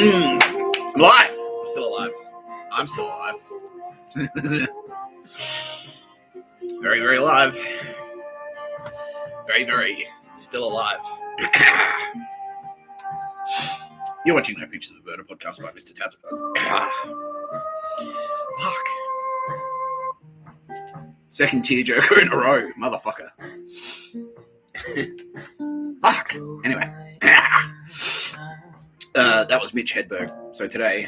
I'm alive. I'm still alive. I'm still alive. Very, very alive. Very, very still alive. You're watching No Pictures of a Bird, a podcast by Mr. Hedberg. Fuck. Second tearjerker in a row, motherfucker. Fuck. Anyway. That was Mitch Hedberg. So today,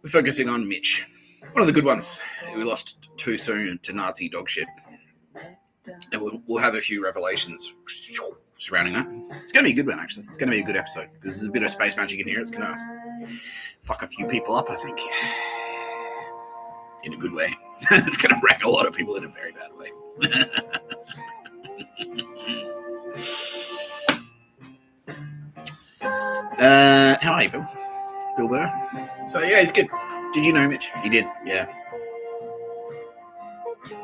we're focusing on Mitch. One of the good ones. We lost too soon to Nazi dog shit. And we'll have a few revelations surrounding that. It's going to be a good one, actually. It's going to be a good episode. There's a bit of space magic in here. It's going to fuck a few people up, I think. In a good way. It's going to wreck a lot of people in a very bad way. How are you, Bill? Bill Burr? So, yeah, he's good. Did you know Mitch? He did, yeah.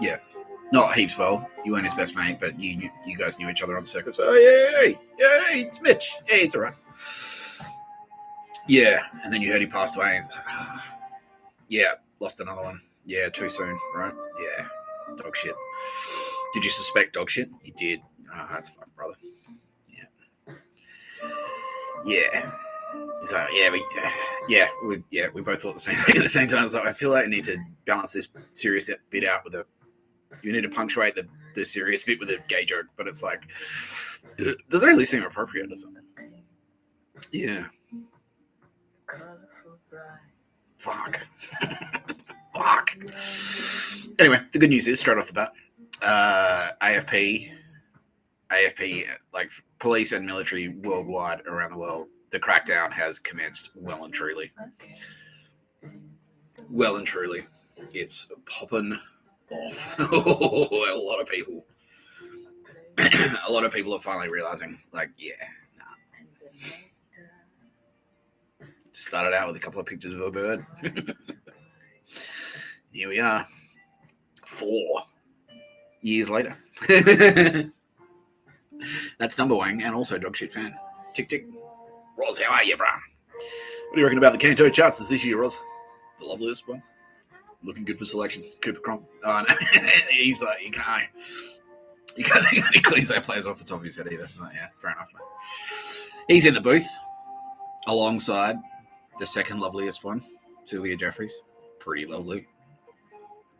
Yeah. Not heaps well. You weren't his best mate, but you guys knew each other on the circuit. So, yay, it's Mitch. Yeah, he's all right. Yeah, and then you heard he passed away. And yeah, lost another one. Yeah, too soon, right? Yeah, dog shit. Did you suspect dog shit? You did. Oh, that's fine, brother. Yeah. So we both thought the same thing at the same time. So I feel like I need to balance this serious bit out with you need to punctuate the serious bit with a gay joke, but it's like, does it really seem appropriate or something? Yeah. Fuck. Fuck. Anyway, the good news is, straight off the bat, AFP, like police and military worldwide around the world, the crackdown has commenced well and truly. Well and truly. It's popping off. A lot of people. A lot of people are finally realizing, like, yeah, nah. Started out with a couple of pictures of a bird. Here we are. 4 years later. That's Number Wang and also Dog Shit Fan. Tick, tick. Roz, how are you, bro? What do you reckon about the Kanto charts this year, Roz? The loveliest one. Looking good for selection. Cooper Cronk. Oh, no. He's like, he can't think any cleans that players off the top of his head either. Oh, yeah, fair enough, mate. He's in the booth alongside the second loveliest one, Sylvia Jeffries. Pretty lovely.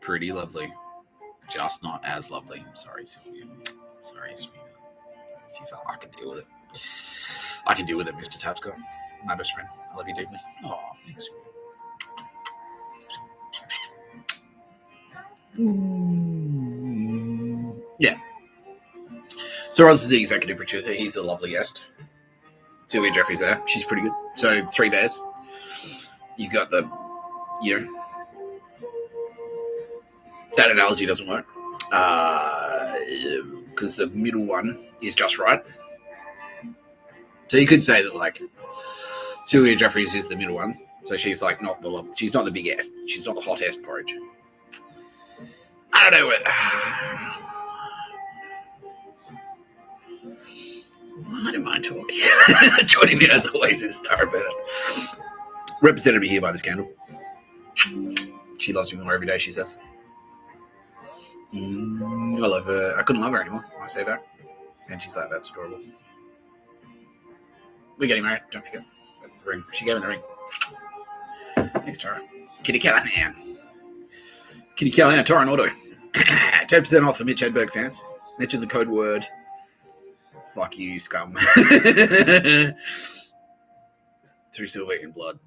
Pretty lovely. Just not as lovely. Sorry, Sylvia. Sorry, sweetheart. She's like, I can deal with it. I can deal with it, Mr. Tapscott. My best friend. I love you deeply. Oh, thanks. Yeah. So Roz is the executive producer. He's the lovely guest. Sylvia Jeffries there. She's pretty good. So 3 bears. You've got the, that analogy doesn't work. Because the middle one is just right. So you could say that, like, Sylvia Jeffries is the middle one. So she's like she's not the biggest. She's not the hottest porridge. I don't know what. I don't mind talking. Joining me as always is Tara Bennett. Represented me here by this candle. She loves me more every day, she says. I love her. I couldn't love her anymore. I say that. And she's like, that's adorable. We're getting married, don't forget. That's the ring. She gave me the ring. Thanks, Tara. Kitty Callahan. Kitty Callahan, Tara and Auto. 10% off for Mitch Hedberg fans. Mention the code word. Fuck you, scum. Through silver in blood.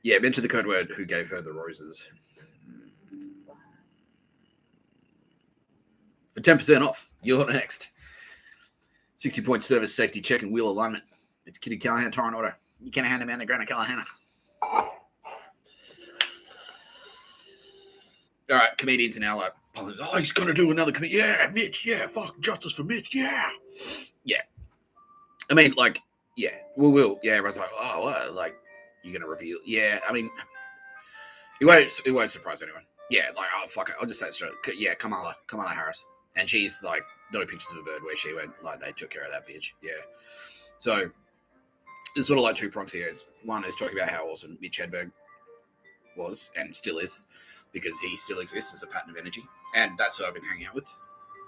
Yeah, mention the code word who gave her the roses. For 10% off, you're next. 60-point service safety check and wheel alignment. It's Kitty Callahan, Torrent Auto. You can't hand him out to Grana Callahan. All right, comedians are now like, oh, he's going to do another comedian. Yeah, Mitch, yeah, fuck, justice for Mitch, yeah. Yeah. I mean, like, yeah, we will. Yeah, everyone's like, oh, what? Like, you're going to reveal. Yeah, I mean, it won't surprise anyone. Yeah, like, oh, fuck it. I'll just say it straight. Yeah, Kamala Harris. And she's like, no pictures of a bird where she went, like, they took care of that bitch. Yeah. So, there's sort of like two prongs here. One is talking about how awesome Mitch Hedberg was and still is, because he still exists as a pattern of energy, and that's who I've been hanging out with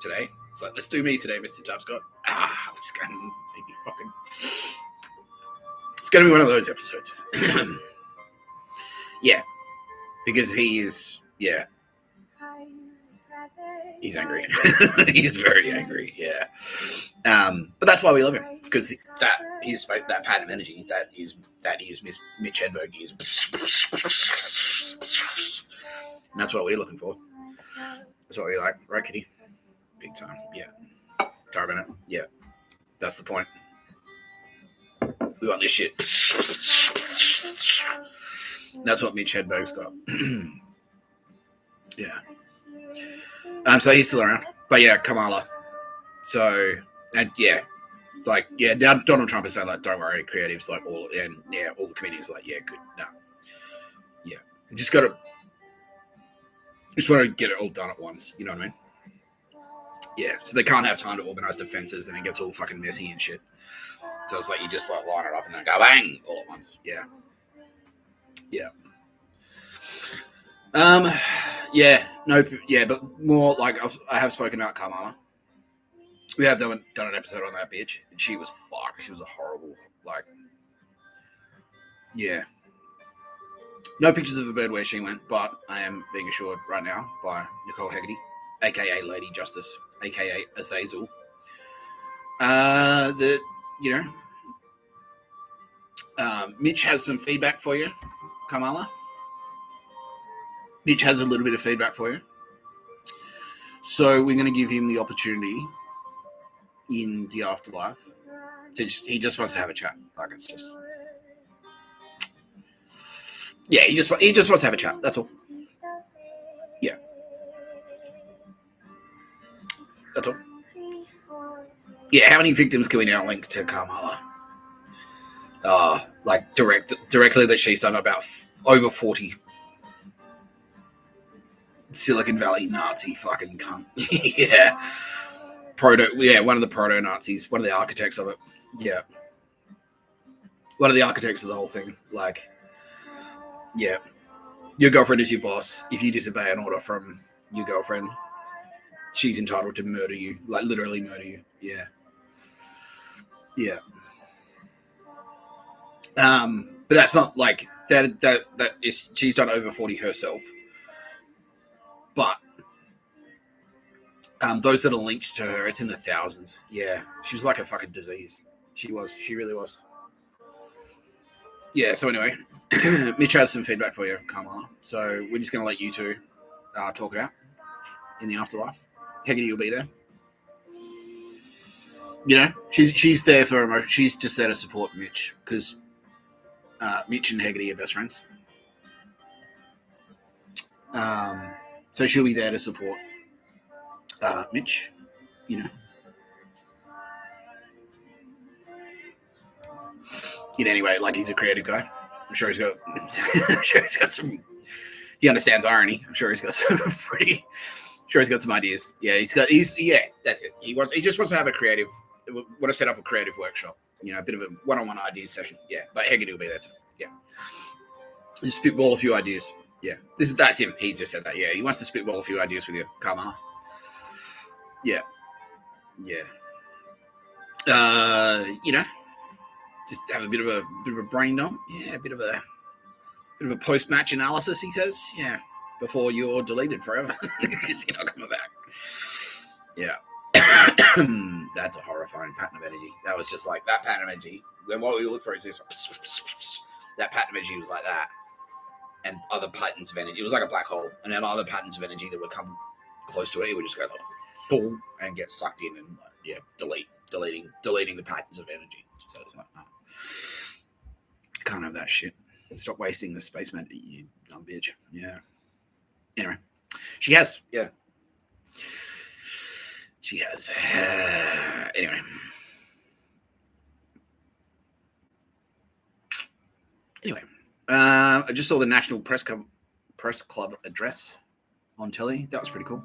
today. It's like, let's do me today, Mr. Tabscott. It's going to be fucking. It's going to be one of those episodes. Yeah, because he is. Yeah, he's angry. He's very angry. Yeah, but that's why we love him, because that pattern of energy that is Mitch Hedberg is. And that's what we're looking for. That's what we like, right, Kitty? Big time. Yeah. Sorry about it. Yeah. That's the point. We want this shit. That's what Mitch Hedberg's got. Yeah. So he's still around. But yeah, Kamala. So, and yeah. Like, yeah, now Donald Trump is saying, like, don't worry, creatives, like, all the comedians are like, yeah, good. No. Yeah. We just want to get it all done at once. You know what I mean? Yeah. So they can't have time to organize defenses, and it gets all fucking messy and shit. So it's like you just like line it up and then go bang all at once. Yeah. Yeah. Yeah. No. Yeah. But more like I have spoken about Kamala. We have done an episode on that bitch, and she was fucked. She was a horrible, like. Yeah. No pictures of a bird where she went, but I am being assured right now by Nicole Hegarty, aka Lady Justice, aka Azazel, that, you know, Mitch has some feedback for you, Kamala. Mitch has a little bit of feedback for you. So we're going to give him the opportunity in the afterlife to he just wants to have a chat. Like, it's just. Yeah, he just wants to have a chat. That's all. Yeah. That's all. Yeah, how many victims can we now link to Kamala? Like directly that she's done about over 40. Silicon Valley Nazi fucking cunt. Yeah. One of the proto-Nazis, one of the architects of it. Yeah. One of the architects of the whole thing. Like, yeah. Your girlfriend is your boss. If you disobey an order from your girlfriend, she's entitled to murder you. Like, literally murder you. Yeah. Yeah. But that's not like that is she's done over 40 herself. But those that are linked to her, it's in the thousands. Yeah. She was like a fucking disease. She was. She really was. Yeah, so anyway, Mitch has some feedback for you, Kamala. So we're just going to let you two talk it out in the afterlife. Hegarty will be there. You know, she's there for emotion. She's just there to support Mitch, because Mitch and Hegarty are best friends. So she'll be there to support Mitch, you know. In any way, like, he's a creative guy. I'm sure he's got some. He understands irony. I'm sure he's got some pretty. Sure, he's got some ideas. Yeah, that's it. He just wants to have a creative. Want to set up a creative workshop. You know, a bit of a one-on-one ideas session. Yeah, but Hegarty will be there too. Yeah, just spitball a few ideas. Yeah, that's him. He just said that. Yeah, he wants to spitball a few ideas with you, Kamala. Yeah, yeah. You know, just have a bit of a brain dump. Yeah, a bit of a post-match analysis. He says, yeah, before you're deleted forever because you're not coming back. Yeah, that's a horrifying pattern of energy. That was just like that pattern of energy. Then what we look for is this. That pattern of energy was like that, and other patterns of energy. It was like a black hole, and then other patterns of energy that would come close to it, it would just go like full and get sucked in, and deleting the patterns of energy. So it's like, no, can't have that shit. Stop wasting the space, man, you dumb bitch. Yeah. Anyway, she has. Yeah. She has. Anyway. I just saw the National Press Club address on telly. That was pretty cool.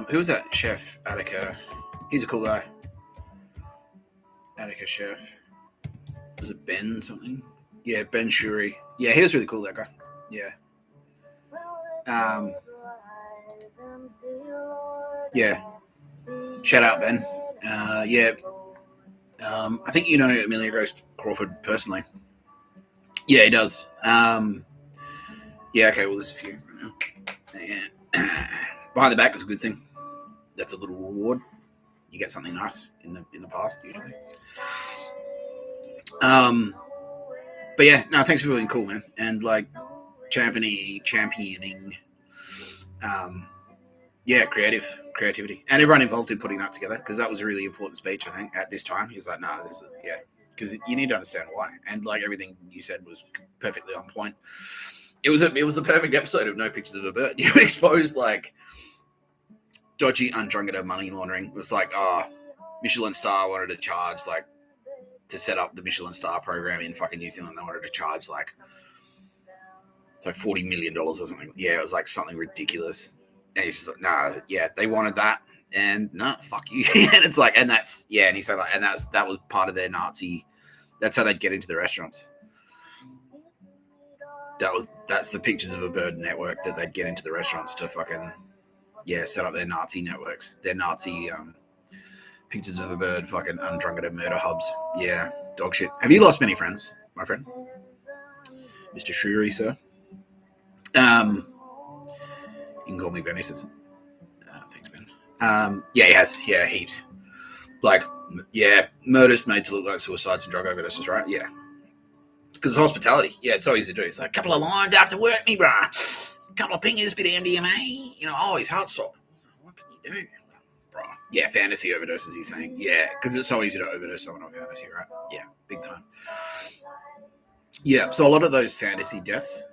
Who was that? Chef Attica. He's a cool guy. Attica chef. Was it Ben something? Yeah, Ben Shuri. Yeah, he was really cool, that guy. Yeah. Yeah. Shout out, Ben. Yeah. I think you know Amelia Grace Crawford personally. Yeah, he does. Yeah, okay, well, there's a few right now. Yeah. Behind the back is a good thing. That's a little reward. You get something nice in the past, usually. But yeah, no, thanks for being cool, man. And like championing yeah, creativity, and everyone involved in putting that together, because that was a really important speech, I think, at this time. He's like, "No, this is yeah," because you need to understand why, and like everything you said was perfectly on point. It was the perfect episode of No Pictures of a Bird. You exposed like dodgy, undrunketed money laundering. It was like, Michelin Star wanted to charge like to set up the Michelin Star program in fucking New Zealand. They wanted to charge like $40 million or something. Yeah, it was like something ridiculous. And he's just like, nah, yeah, they wanted that, and nah, fuck you. And it's like, and that's yeah, and he said like, and that was part of their Nazi. That's how they'd get into the restaurants. That's the Pictures of a Bird network that they'd get into the restaurants to fucking set up their Nazi networks, their Nazi Pictures of a Bird fucking undrunketed murder hubs. Yeah, dog shit. Have you lost many friends, my friend, Mr. Shuri, sir? You can call me Benny. Says, thanks, Ben. Yeah, he has. Yeah, heaps. Like, yeah, murders made to look like suicides and drug overdoses, right? Yeah. Because it's hospitality. Yeah, it's so easy to do. It's like, a couple of lines after work, me, bruh. A couple of pingers, bit of MDMA. You know, his heart stopped. What can you do? Bruh. Yeah, fantasy overdoses, he's saying. Yeah, because it's so easy to overdose someone on fantasy, right? Yeah, big time. Yeah, so a lot of those fantasy deaths.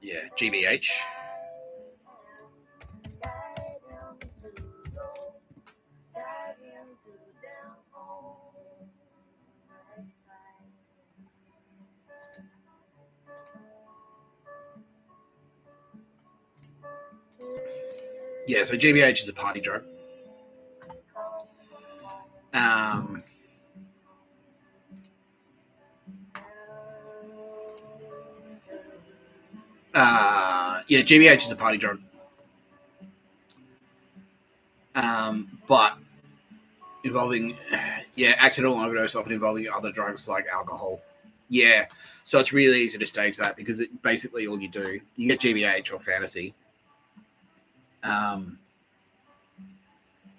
Yeah, GBH. Yeah, so GBH is a party drug. Yeah, GBH is a party drug. But involving, accidental overdose, often involving other drugs like alcohol. Yeah, so it's really easy to stage that, because it basically all you do, you get GBH or fantasy.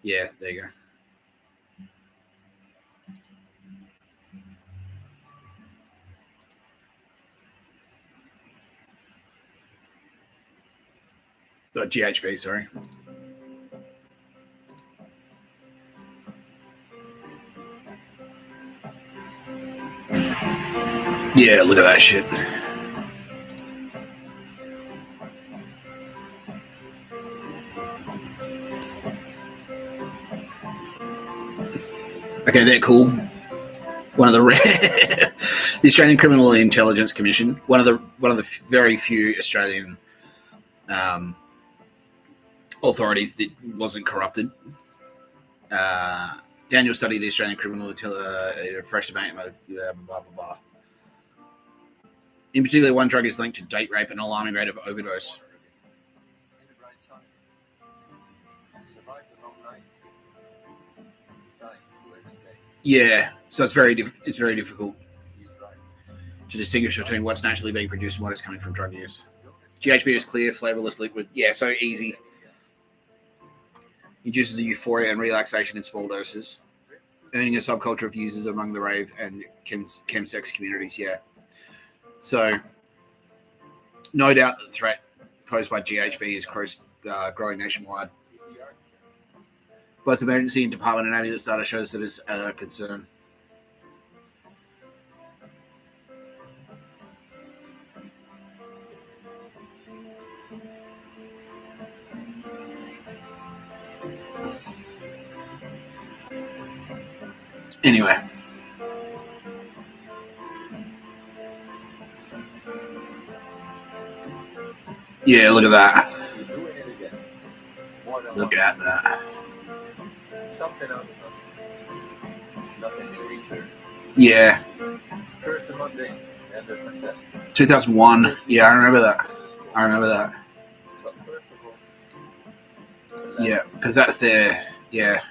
Yeah, there you go. GHB, sorry. Yeah, look at that shit. Okay, they're cool. One of the the Australian Criminal Intelligence Commission, one of the very few Australian authorities that wasn't corrupted. Daniel studied the Australian Criminal Intelligence, fresh debate, blah blah blah. In particular, one drug is linked to date rape and an alarming rate of overdose. Yeah, so it's very difficult to distinguish between what's naturally being produced and what is coming from drug use. GHB is clear, flavorless liquid. Yeah, so easy. Induces a euphoria and relaxation in small doses, earning a subculture of users among the rave and chemsex communities. Yeah, so no doubt that the threat posed by GHB is growing nationwide. Both emergency and department and ambulance data shows that it's a concern. Anyway. Yeah, look at that. Look at that. Yeah. 2001. Yeah, I remember that. Yeah, because that's their, yeah.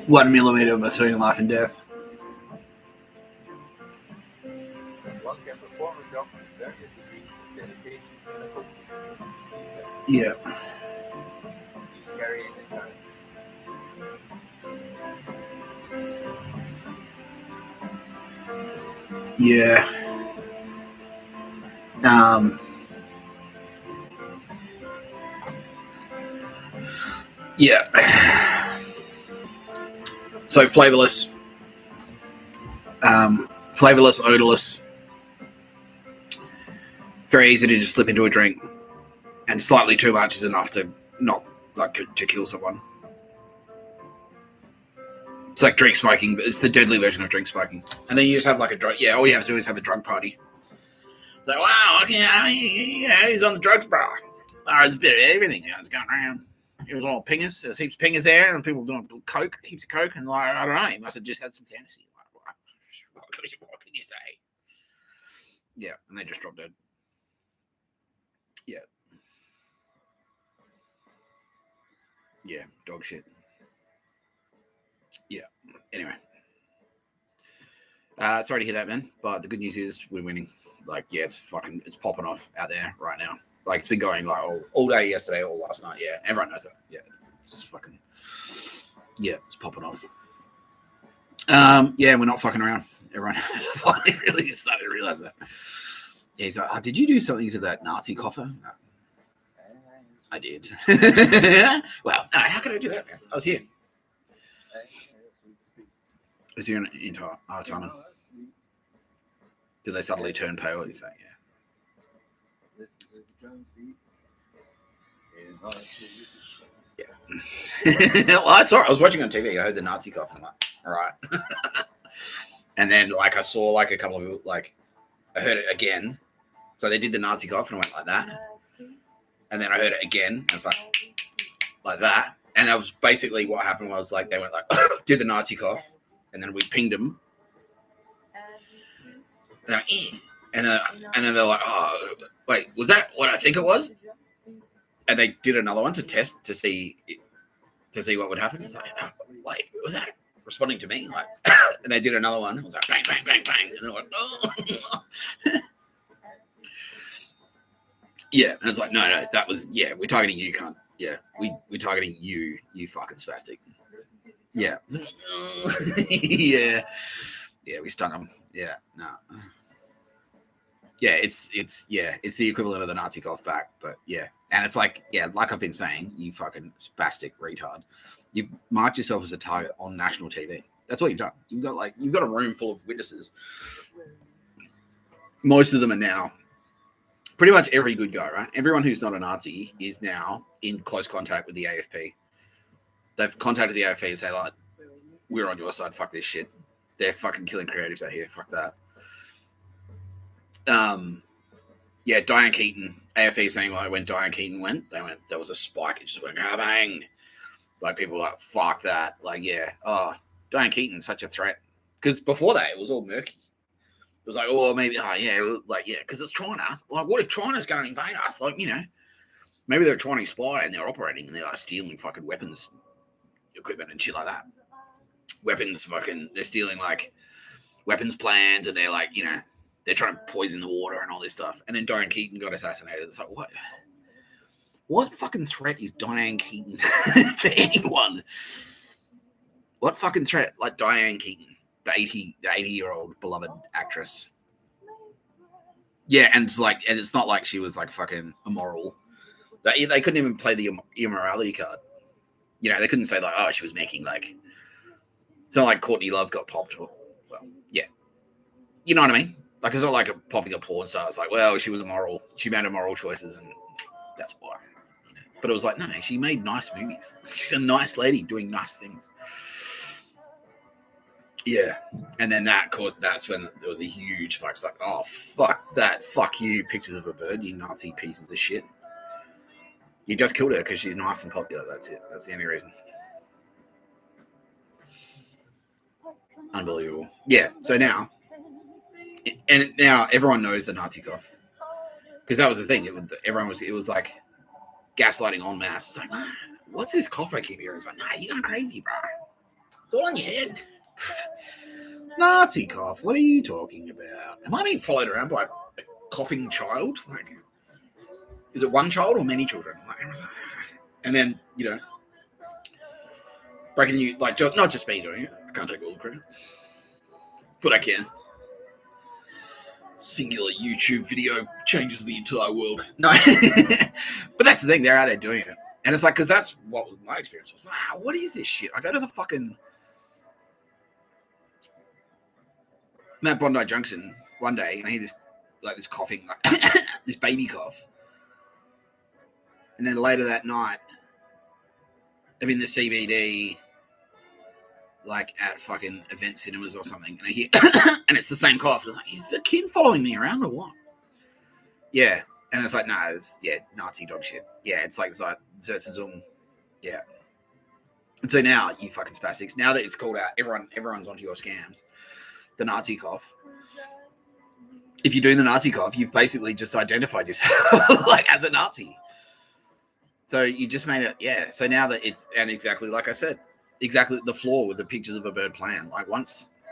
One millimeter between life and death. Yeah. Yeah. Yeah. So flavorless, odorless, very easy to just slip into a drink, and slightly too much is enough to not like to kill someone. It's like drink smoking, but it's the deadly version of drink smoking. And then you just have like a drug. Yeah, all you have to do is have a drug party. It's like, wow, okay, he's on the drugs, bro. There's a bit of everything that's going around. It was all pingers. There's heaps of pingers there, and people doing coke, heaps of coke, and like I don't know, he must have just had some fantasy. Like, what can you say? Yeah, and they just dropped dead. Yeah. Yeah, dog shit. Yeah. Anyway. Sorry to hear that, man. But the good news is we're winning. Like, yeah, it's popping off out there right now. Like, it's been going like all day yesterday, all last night. Yeah, everyone knows that. Yeah, it's fucking. Yeah, it's popping off. Yeah, we're not fucking around. Everyone finally really started to realize that. Yeah, he's like, did you do something to that Nazi coffer? No. I did. Well, no, how could I do that, man? I was here. Was here into our time? Did they suddenly turn pale? You say, yeah. Yeah. Well, I saw it. I was watching on TV. I heard the Nazi cough. I'm like, all right. And then, like, I saw like a couple of people, like, I heard it again. So they did the Nazi cough and I went like that. And then I heard it again. And it's like that. And that was basically what happened. Was like they went like, did the Nazi cough, and then we pinged them. And like, and then they're like, oh, wait, was that what I think it was? And they did another one to test to see what would happen. It's like, oh, wait, was that responding to me? Like, and they did another one. It was like bang, bang, bang, bang, and they're like, oh. Yeah, and it's like, no, that was, yeah, we're targeting you, cunt. Yeah, we're targeting you, you fucking spastic. Yeah. Yeah. Yeah, we stung them. Yeah, no. Yeah, it's the equivalent of the Nazi cough back, but yeah. And it's like, yeah, like I've been saying, you fucking spastic retard. You've marked yourself as a target on national TV. That's what you've done. You've got a room full of witnesses. Most of them are now pretty much every good guy, right? Everyone who's not a Nazi is now in close contact with the AFP. They've contacted the AFP and say, like, we're on your side, fuck this shit. They're fucking killing creatives out here, fuck that. Yeah, Diane Keaton, AFP saying like when Diane Keaton went, there was a spike, it just went bang. Like people were like, fuck that. Like, yeah, Diane Keaton's such a threat. Because before that, it was all murky. It was like, oh, maybe, because it's China. Like, what if China's going to invade us? Like, you know, maybe they're a Chinese spy and they're operating and they're like stealing fucking weapons, equipment and shit like that. They're stealing like weapons plans and they're like, you know, they're trying to poison the water and all this stuff. And then Diane Keaton got assassinated. It's like, what fucking threat is Diane Keaton to anyone? What fucking threat? Like Diane Keaton, the 80-year-old beloved actress. Yeah, and it's not like she was like fucking immoral. They couldn't even play the immorality card. You know, they couldn't say like, oh, she was making like. It's not like Courtney Love got popped. Well, yeah, you know what I mean. Like it's not like popping a porn star. It's like, well, she was immoral. She made immoral choices, and that's why. You know? But it was like, no, she made nice movies. She's a nice lady doing nice things. Yeah, and then that's when there was a huge fuck. It's like, oh fuck that, fuck you, pictures of a bird, you Nazi pieces of shit. You just killed her because she's nice and popular. That's it. That's the only reason. Unbelievable. Yeah. So now, and now everyone knows the Nazi cough because that was the thing. It was like gaslighting en masse. It's like, what's this cough I keep hearing? It's like, nah, you're going crazy, bro. It's all on your head. Nazi cough. What are you talking about? Am I being followed around by a coughing child? Like, is it one child or many children? Like, and then, breaking the news, like, not just me doing it. I can't take all the credit, but I can. Singular YouTube video changes the entire world. No, but that's the thing. They're out there doing it, and it's like, because that's what my experience was. What is this shit? I go to the fucking Mount Bondi Junction one day, and I hear this coughing, like this baby cough, and then later that night, I'm in the CBD, like at fucking event cinemas or something, and I hear, and it's the same cough. I'm like, is the kid following me around or what? Yeah, and it's like, nah, it's Nazi dog shit. Yeah, it's like Zertzazum. Yeah. And so now, you fucking spastics, now that it's called out, everyone's onto your scams. The Nazi cough. If you're doing the Nazi cough, you've basically just identified yourself like as a Nazi. So you just made it, yeah. So now that and exactly like I said, exactly the flaw with the pictures of a bird plan. Like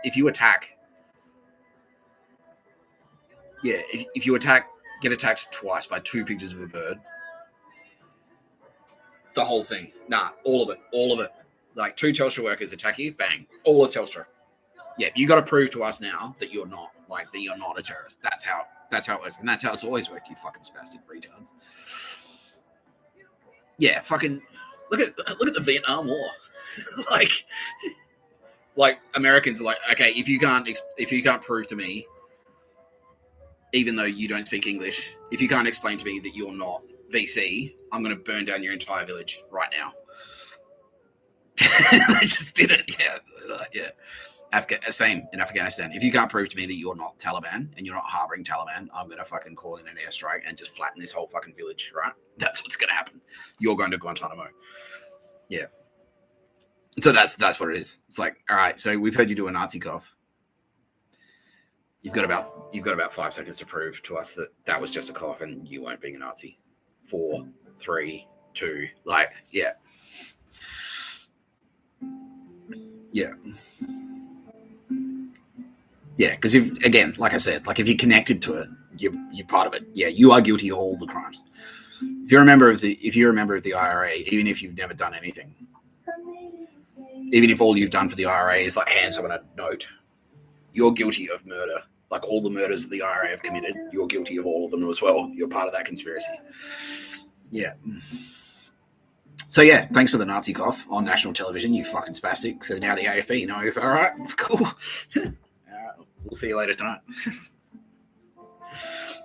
if you attack, if you get attacked twice by two pictures of a bird, the whole thing, all of it. Like two Telstra workers attack you, bang, all of Telstra. Yeah, you got to prove to us now that you're not a terrorist. That's how it works, and that's how it's always worked. You fucking spastic retards. Yeah, fucking look at the Vietnam War. like Americans are like, okay, if you can't prove to me, even though you don't speak English, if you can't explain to me that you're not VC, I'm going to burn down your entire village right now. They just did it. Yeah. Same in Afghanistan. If you can't prove to me that you're not Taliban and you're not harboring Taliban, I'm going to fucking call in an airstrike and just flatten this whole fucking village, right? That's what's going to happen. You're going to Guantanamo. Yeah. So that's what it is. It's like, all right, so we've heard you do a Nazi cough. You've got about 5 seconds to prove to us that was just a cough and you weren't being a Nazi. 4, 3, 2, like, yeah. Yeah. Yeah, because like I said, like if you're connected to it, you're part of it. Yeah, you are guilty of all the crimes. If you're a member of the IRA, even if you've never done anything, even if all you've done for the IRA is like hand someone a note, you're guilty of murder. Like all the murders that the IRA have committed, you're guilty of all of them as well. You're part of that conspiracy. Yeah. So yeah, thanks for the Nazi cough on national television, you fucking spastic. So now the AFB, all right, cool. We'll see you later tonight.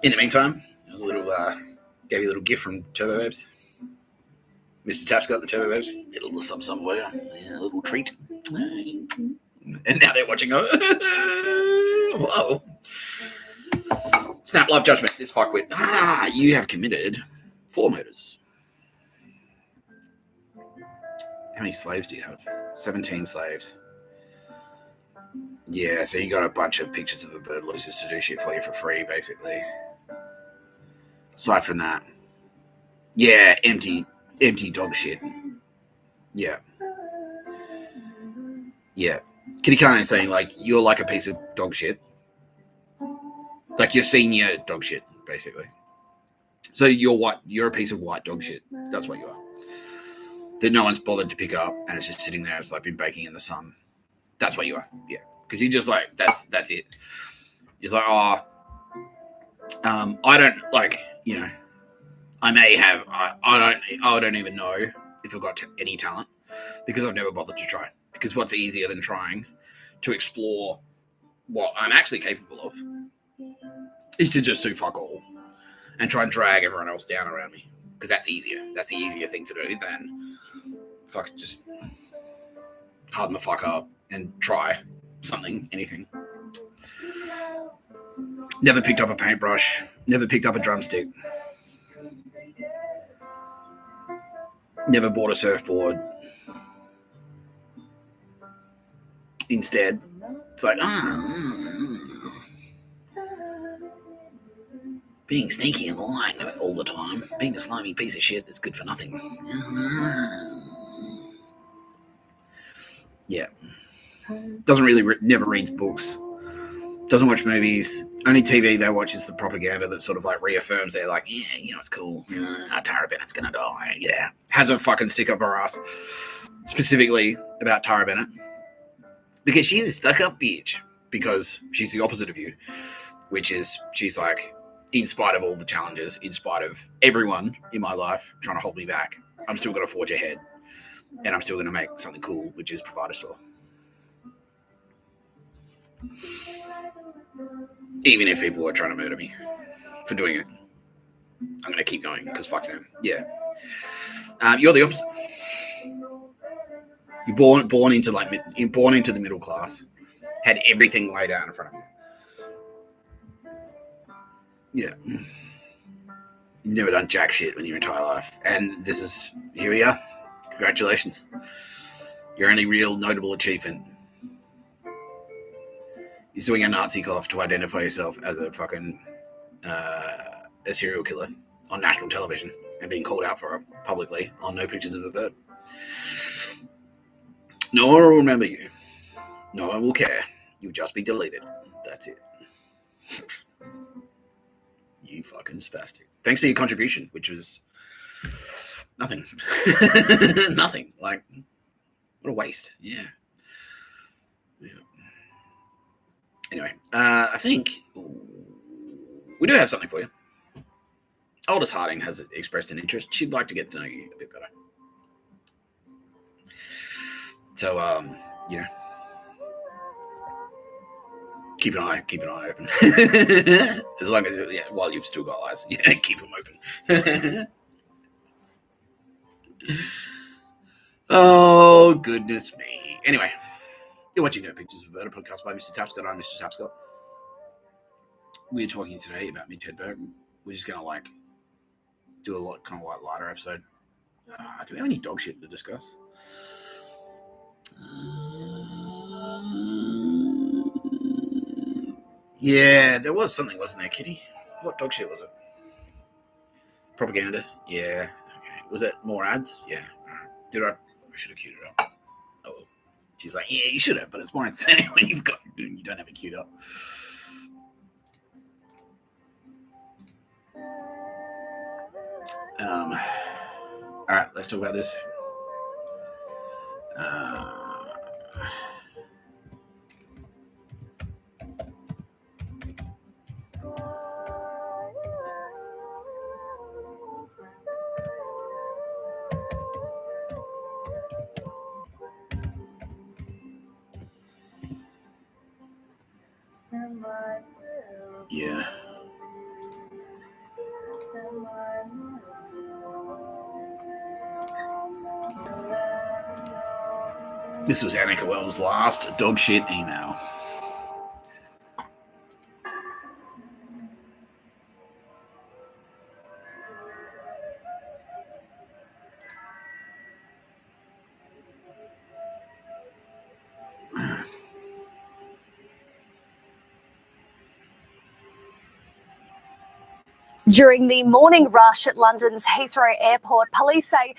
In the meantime, there's gave you a little gift from Turbo Babes. Mr. Taps got the Turbo Babes. Did a little something for you. Yeah, a little treat. And now they're watching. Whoa. Snap live judgment. This fuckwit. You have committed 4 murders. How many slaves do you have? 17 slaves. Yeah, so you got a bunch of pictures of the bird losers to do shit for you for free, basically. Aside from that, yeah, empty dog shit. Yeah. Kitty Kane is saying, like, you're like a piece of dog shit. Like, you're senior dog shit, basically. So you're a piece of white dog shit. That's what you are. That no one's bothered to pick up, and it's just sitting there. It's like been baking in the sun. That's what you are. Yeah. Because you just like, that's it. It's like, I don't, like, I may have, I don't even know if I've got any talent because I've never bothered to try. Because what's easier than trying to explore what I'm actually capable of is to just do fuck all and try and drag everyone else down around me. Because that's easier. That's the easier thing to do than just harden the fuck up and try something, anything. Never picked up a paintbrush. Never picked up a drumstick. Never bought a surfboard. Instead, it's like, being sneaky and lying all the time, being a slimy piece of shit that's good for nothing. Yeah. Doesn't really, never reads books. Doesn't watch movies. Only TV they watch is the propaganda that sort of like reaffirms they're like, yeah, you know, it's cool. Tara Bennett's gonna die. Yeah. Has a fucking stick up her ass. Specifically about Tara Bennett. Because she's a stuck-up bitch. Because she's the opposite of you. Which is, she's like, in spite of all the challenges, in spite of everyone in my life trying to hold me back, I'm still going to forge ahead. And I'm still going to make something cool, which is provide a store. Even if people are trying to murder me for doing it, I'm going to keep going because fuck them. Yeah. You're the opposite. You're born into the middle class. Had everything laid out in front of you. Yeah. You've never done jack shit with your entire life. And here we are. Congratulations. Your only real notable achievement is doing a Nazi cough to identify yourself as a fucking a serial killer on national television and being called out for it publicly on No Pictures of a Bird. No one will remember you. No one will care. You'll just be deleted. That's it. You fucking spastic. Thanks for your contribution, which was nothing. Nothing. Like, what a waste. Yeah. Anyway, I think we do have something for you. Aldous Harding has expressed an interest. She'd like to get to know you a bit better. So, you know, keep an eye open. As long as, while you've still got eyes, keep them open. Oh, goodness me. Anyway, you're watching No Pictures of a Bird, a podcast by Mr. Tapscott. I'm Mr. Tapscott. We're talking today about Mitch Hedberg. We're just going to, do a lighter episode. Do we have any dog shit to discuss? Yeah, there was something, wasn't there, Kitty? What dog shit was it? Propaganda? Yeah. Okay. Was that more ads? Yeah. Did I should have queued it up. Oh, well. She's like, yeah, you should have, but it's more insane when you don't have it queued up. All right, let's talk about this. Yeah. This was Annika Wells' last dog shit email. During the morning rush at London's Heathrow Airport, police say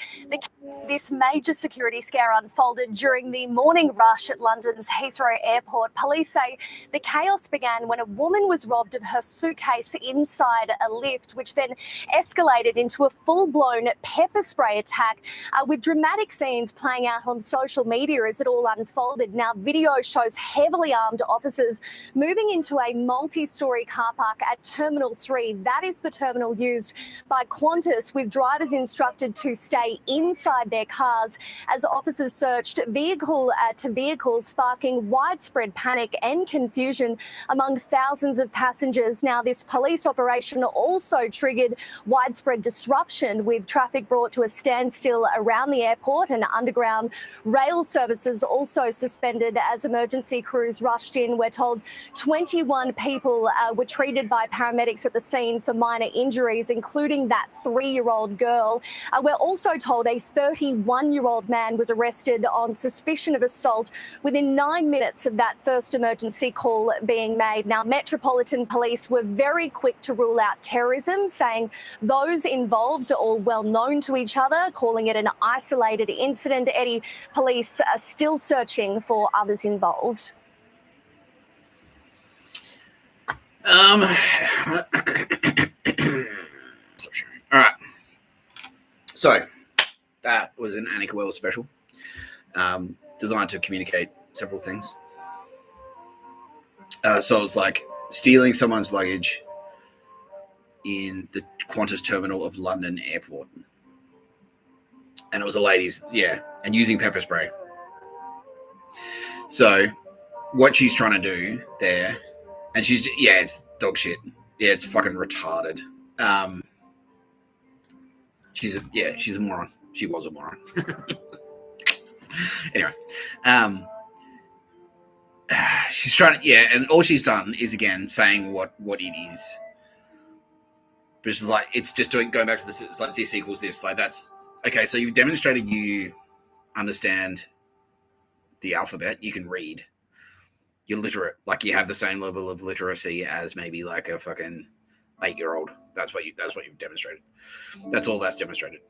this major security scare unfolded during the morning rush at London's Heathrow Airport. Police say the chaos began when a woman was robbed of her suitcase inside a lift, which then escalated into a full-blown pepper spray attack with dramatic scenes playing out on social media as it all unfolded. Now, video shows heavily armed officers moving into a multi-storey car park at Terminal 3. That is the terminal used by Qantas, with drivers instructed to stay inside their cars as officers searched vehicle to vehicle, sparking widespread panic and confusion among thousands of passengers. Now, this police operation also triggered widespread disruption, with traffic brought to a standstill around the airport, and underground rail services also suspended as emergency crews rushed in. We're told 21 people were treated by paramedics at the scene for minor minor injuries, including that 3-year-old girl. We're also told a 31-year-old man was arrested on suspicion of assault within 9 minutes of that first emergency call being made. Now, Metropolitan Police were very quick to rule out terrorism, saying those involved are all well known to each other, calling it an isolated incident. Eddie, police are still searching for others involved. All right. So that was an Annika Wells special, designed to communicate several things. So it's like stealing someone's luggage in the Qantas terminal of London Airport. And it was a lady's, and using pepper spray. So what she's trying to do there, and she's, it's dog shit. Yeah, it's fucking retarded. She's a moron. She was a moron. Anyway, she's trying to, and all she's done is, again, saying what it is. But it's like, it's just going back to this, it's like this equals this. Like, that's, okay, so you've demonstrated you understand the alphabet, you can read. You're literate. Like, you have the same level of literacy as maybe like a fucking 8-year-old. That's what you've demonstrated. That's all that's demonstrated.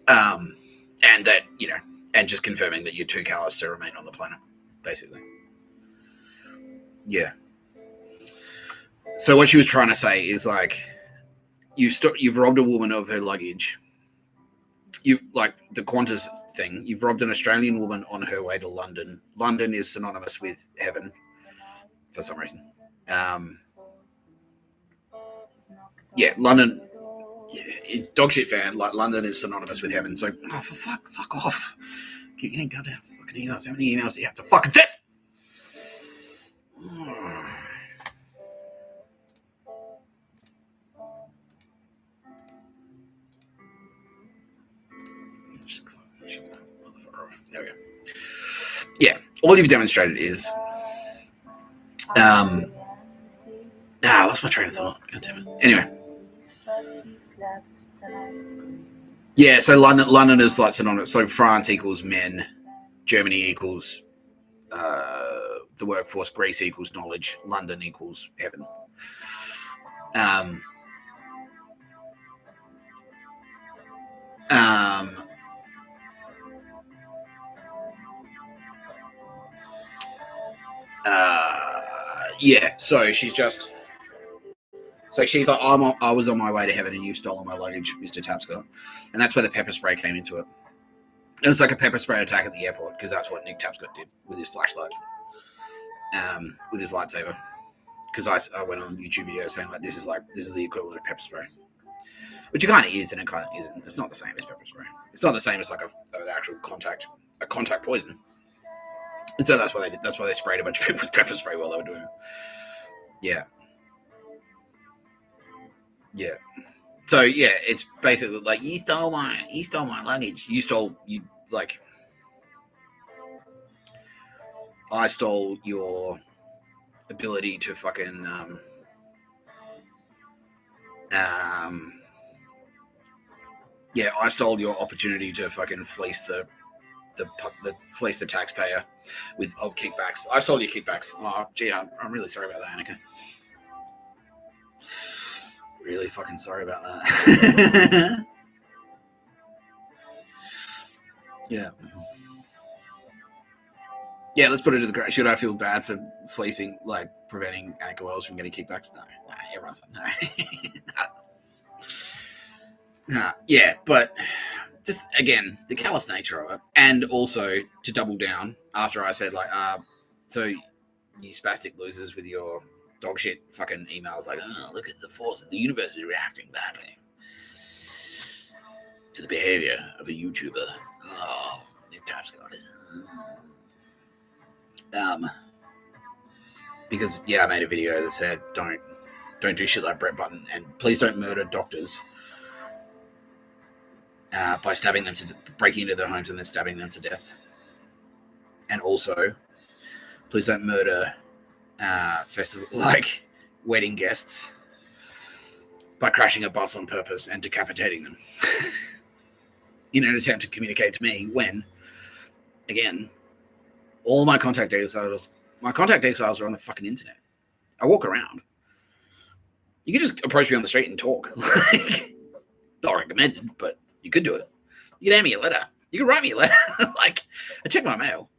And that, and just confirming that you're too callous to remain on the planet, basically. Yeah. So what she was trying to say is, like, you've robbed a woman of her luggage. You, like the Qantas thing, you've robbed an Australian woman on her way to London. London is synonymous with heaven for some reason. London, dog shit fan, like, London is synonymous with heaven. So, fuck off. Keep getting goddamn fucking emails. How many emails do you have to fucking send? There we go. Yeah, all you've demonstrated is, I lost my train of thought. God damn it. Anyway. Yeah, so London is like synonymous. So France equals men, Germany equals the workforce, Greece equals knowledge, London equals heaven. So she's like, I was on my way to heaven and you've stolen my luggage, Mr. Tapscott. And that's where the pepper spray came into it. And it's like a pepper spray attack at the airport, because that's what Nick Tapscott did with his flashlight, with his lightsaber. Because I went on YouTube video saying, like, this is the equivalent of pepper spray. Which it kind of is, and it kind of isn't. It's not the same as pepper spray. It's not the same as like an actual contact poison. And so that's why they did. That's why they sprayed a bunch of people with pepper spray while they were doing it. Yeah. So it's basically like, you stole my luggage. I stole your ability to fucking I stole your opportunity to fucking fleece the taxpayer of kickbacks. I stole your kickbacks. Oh, gee, I'm really sorry about that, Annika. Really fucking sorry about that. Yeah, let's put it to the ground. Should I feel bad for fleecing, like, preventing Annika Wells from getting kickbacks? No, everyone's like, no. But just, again, the callous nature of it. And also, to double down, after I said, like, so you spastic losers with your dog shit fucking emails, like, oh, look at the force of the universe is reacting badly to the behavior of a YouTuber. Oh, Nick Tapscott. Because I made a video that said don't do shit like Brett Button, and please don't murder doctors by breaking into their homes and then stabbing them to death. And also, please don't murder wedding guests by crashing a bus on purpose and decapitating them in an attempt to communicate to me when, again, all my contact details are on the fucking internet. I walk around. You can just approach me on the street and talk. Not recommended, but you could do it. You can hand me a letter. You can write me a letter. I check my mail.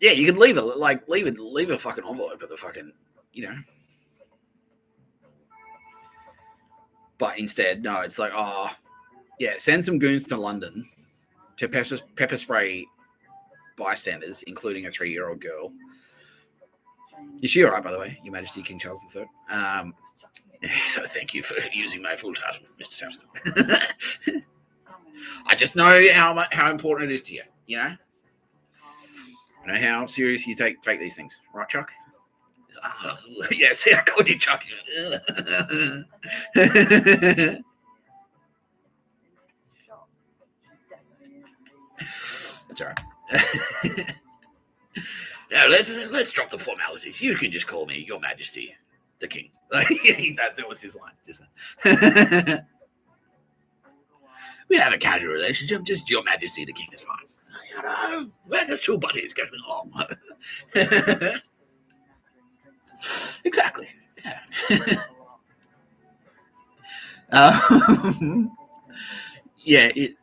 Yeah, you can leave a fucking envelope at the fucking, But instead, no, it's like, send some goons to London to pepper spray bystanders, including a 3-year-old girl. Is she all right, by the way, Your Majesty, King Charles III? So thank you for using my full title, Mr. Thompson. I just know how important it is to you, I know how serious you take these things. Right, Chuck? Yeah, see, I called you Chuck. That's all right. Now, let's drop the formalities. You can just call me Your Majesty, the King. That was his line. Just we have a casual relationship. Just Your Majesty, the King is fine. We're just two buddies getting along. Exactly. Yeah.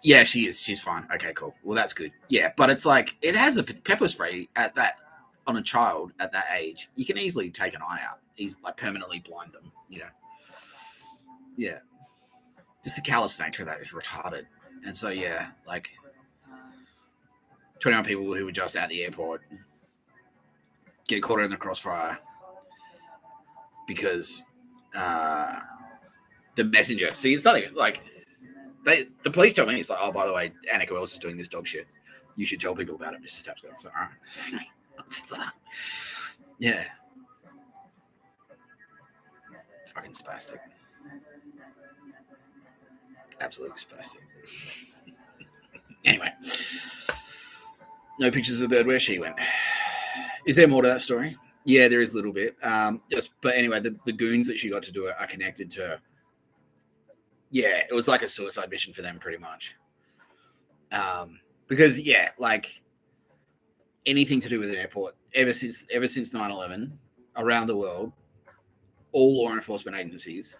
Yeah, she is. She's fine. Okay, cool. Well, that's good. Yeah, but it's like it has a pepper spray on a child at that age. You can easily take an eye out. Permanently blind them. Yeah. Just the callous nature of that is retarded. And so 21 people who were just at the airport get caught in the crossfire because the messenger. See, it's not even the police tell me, it's like, oh, by the way, Annika Wells is doing this dog shit. You should tell people about it, Mr. Tapscott. I'm like, all right. Yeah. Fucking spastic. Absolutely spastic. Anyway. No pictures of the bird where she went. Is there more to that story? Yeah, there is a little bit. But anyway, the goons that she got to do it are connected to. Yeah, it was like a suicide mission for them, pretty much. Because anything to do with an airport, ever since 9/11, around the world, all law enforcement agencies,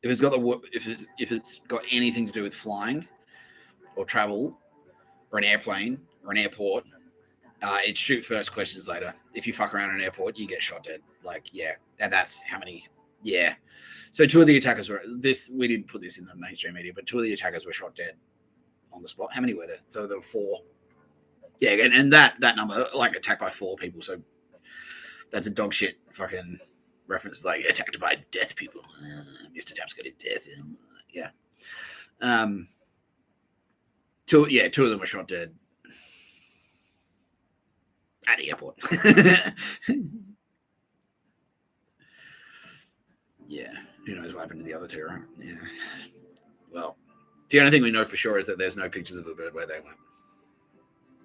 if it's got anything to do with flying, or travel, or an airplane, or an airport, it's shoot first, questions later. If you fuck around an airport, you get shot dead. And that's how many. Yeah. So 2 of the attackers we didn't put this in the mainstream media, but 2 of the attackers were shot dead on the spot. How many were there? So there were 4. Yeah, and that number, attacked by 4 people. So that's a dog shit fucking reference, attacked by death people. Mr. Tapscott is death. Yeah. 2 of them were shot dead at the airport. Yeah. Who knows what happened to the other 2, right? Yeah. Well, the only thing we know for sure is that there's no pictures of the bird where they went.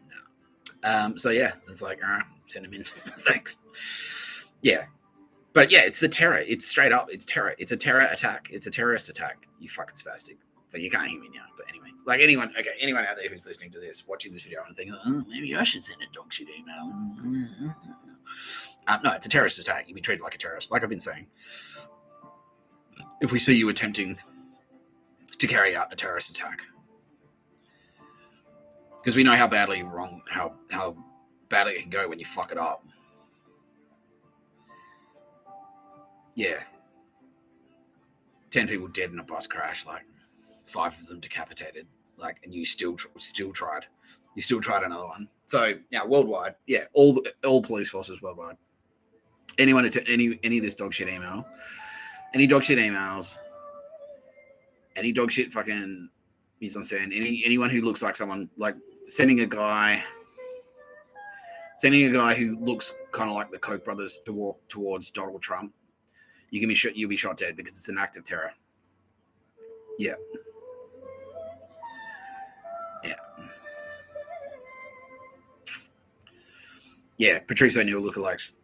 No. So yeah, it's all right, send them in. Thanks. Yeah. But yeah, it's the terror. It's straight up. It's terror. It's a terror attack. It's a terrorist attack. You fucking spastic. But you can't hear me now. But anyway, anyone out there who's listening to this, watching this video and thinking, oh, maybe I should send a dog shit email. No, it's a terrorist attack. You'll be treated like a terrorist. Like I've been saying. If we see you attempting to carry out a terrorist attack, because we know how badly wrong, how badly it can go when you fuck it up. Yeah, 10 people dead in a bus crash, 5 of them decapitated, and you still tried. You still tried another one. So yeah, worldwide, yeah, all police forces worldwide. Anyone any of this dog shit email. Any dog shit emails, any dog shit fucking mise en scène, anyone who looks like someone, sending a guy who looks kind of like the Koch brothers to walk towards Donald Trump, you'll be shot dead because it's an act of terror. Yeah. Yeah. Yeah, Patrice O'Neill lookalikes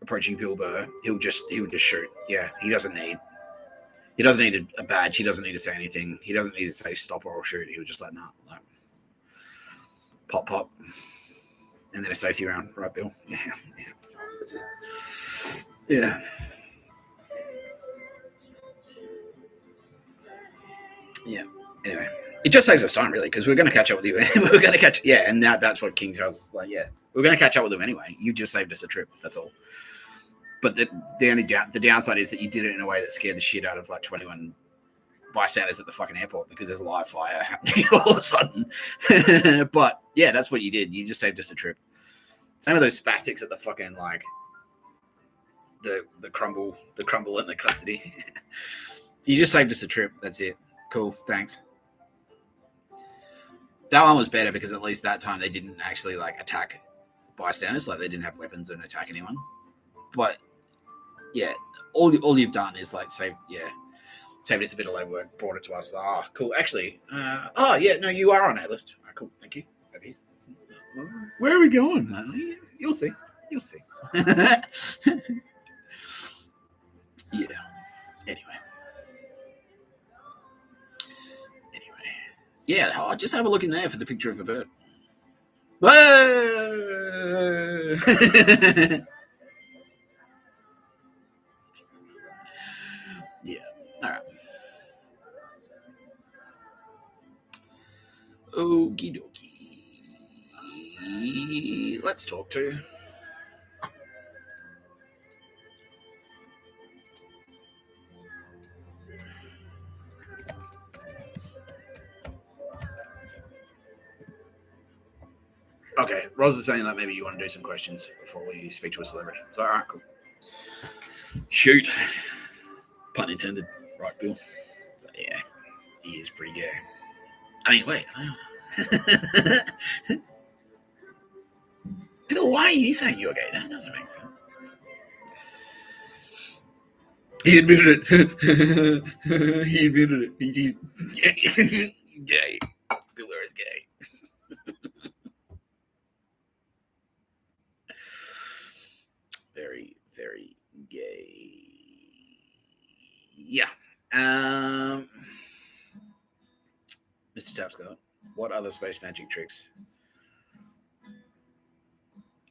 approaching Bill Burr, he'll just shoot. Yeah, he doesn't need a badge. He doesn't need to say anything. He doesn't need to say stop or shoot. He'll just like pop, and then a safety round, right, Bill? Yeah, that's it. Yeah. Yeah. Anyway, it just saves us time, really, because we're going to catch up with you. We're going to and that's what King Charles is like. Yeah, we're going to catch up with him anyway. You just saved us a trip. That's all. But the downside is that you did it in a way that scared the shit out of like 21 bystanders at the fucking airport because there's a live fire happening all of a sudden. But yeah, that's what you did. You just saved us a trip. Same with those spastics at the fucking like the crumble and the custody. So you just saved us a trip. That's it. Cool. Thanks. That one was better because at least that time they didn't actually like attack bystanders. Like they didn't have weapons and attack anyone. But yeah, all you've done is like saved us a bit of legwork, brought it to us. Ah, cool. Actually, you are on our list. All right, cool. Thank you. Okay. Where are we going? You'll see. Yeah. Anyway. Yeah, just have a look in there for the picture of a bird. Whoa! Yeah. All right. Okie dokie. Let's talk to. Okay, Rose is saying that maybe you want to do some questions before we speak to a celebrity. So, all right, cool. Shoot. Pun intended. Right, Bill? So, yeah, he is pretty gay. I mean, wait. Bill, why are you saying you're gay? That doesn't make sense. He admitted it. He admitted it. He's gay. Bill is gay. Very, very gay. Yeah. Mr. Tapscott, what other space magic tricks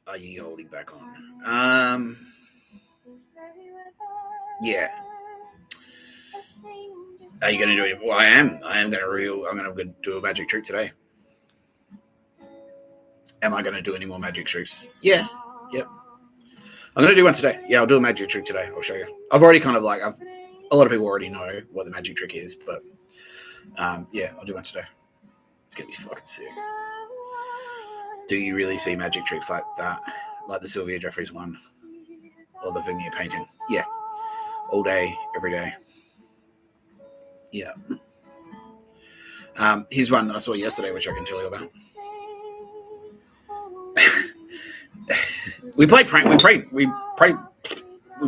are you holding back on? Yeah. Are you going to do it? Well, I am. I'm going to do a magic trick today. Am I going to do any more magic tricks? Yeah. Yep. I'm going to do one today. Yeah, I'll do a magic trick today. I'll show you. I've already kind of like, a lot of people already know what the magic trick is, but yeah, I'll do one today. It's going to be fucking sick. Do you really see magic tricks like that? Like the Sylvia Jeffries one? Or the Vermeer painting? Yeah. All day, every day. Yeah. Here's one I saw yesterday, which I can tell you about. We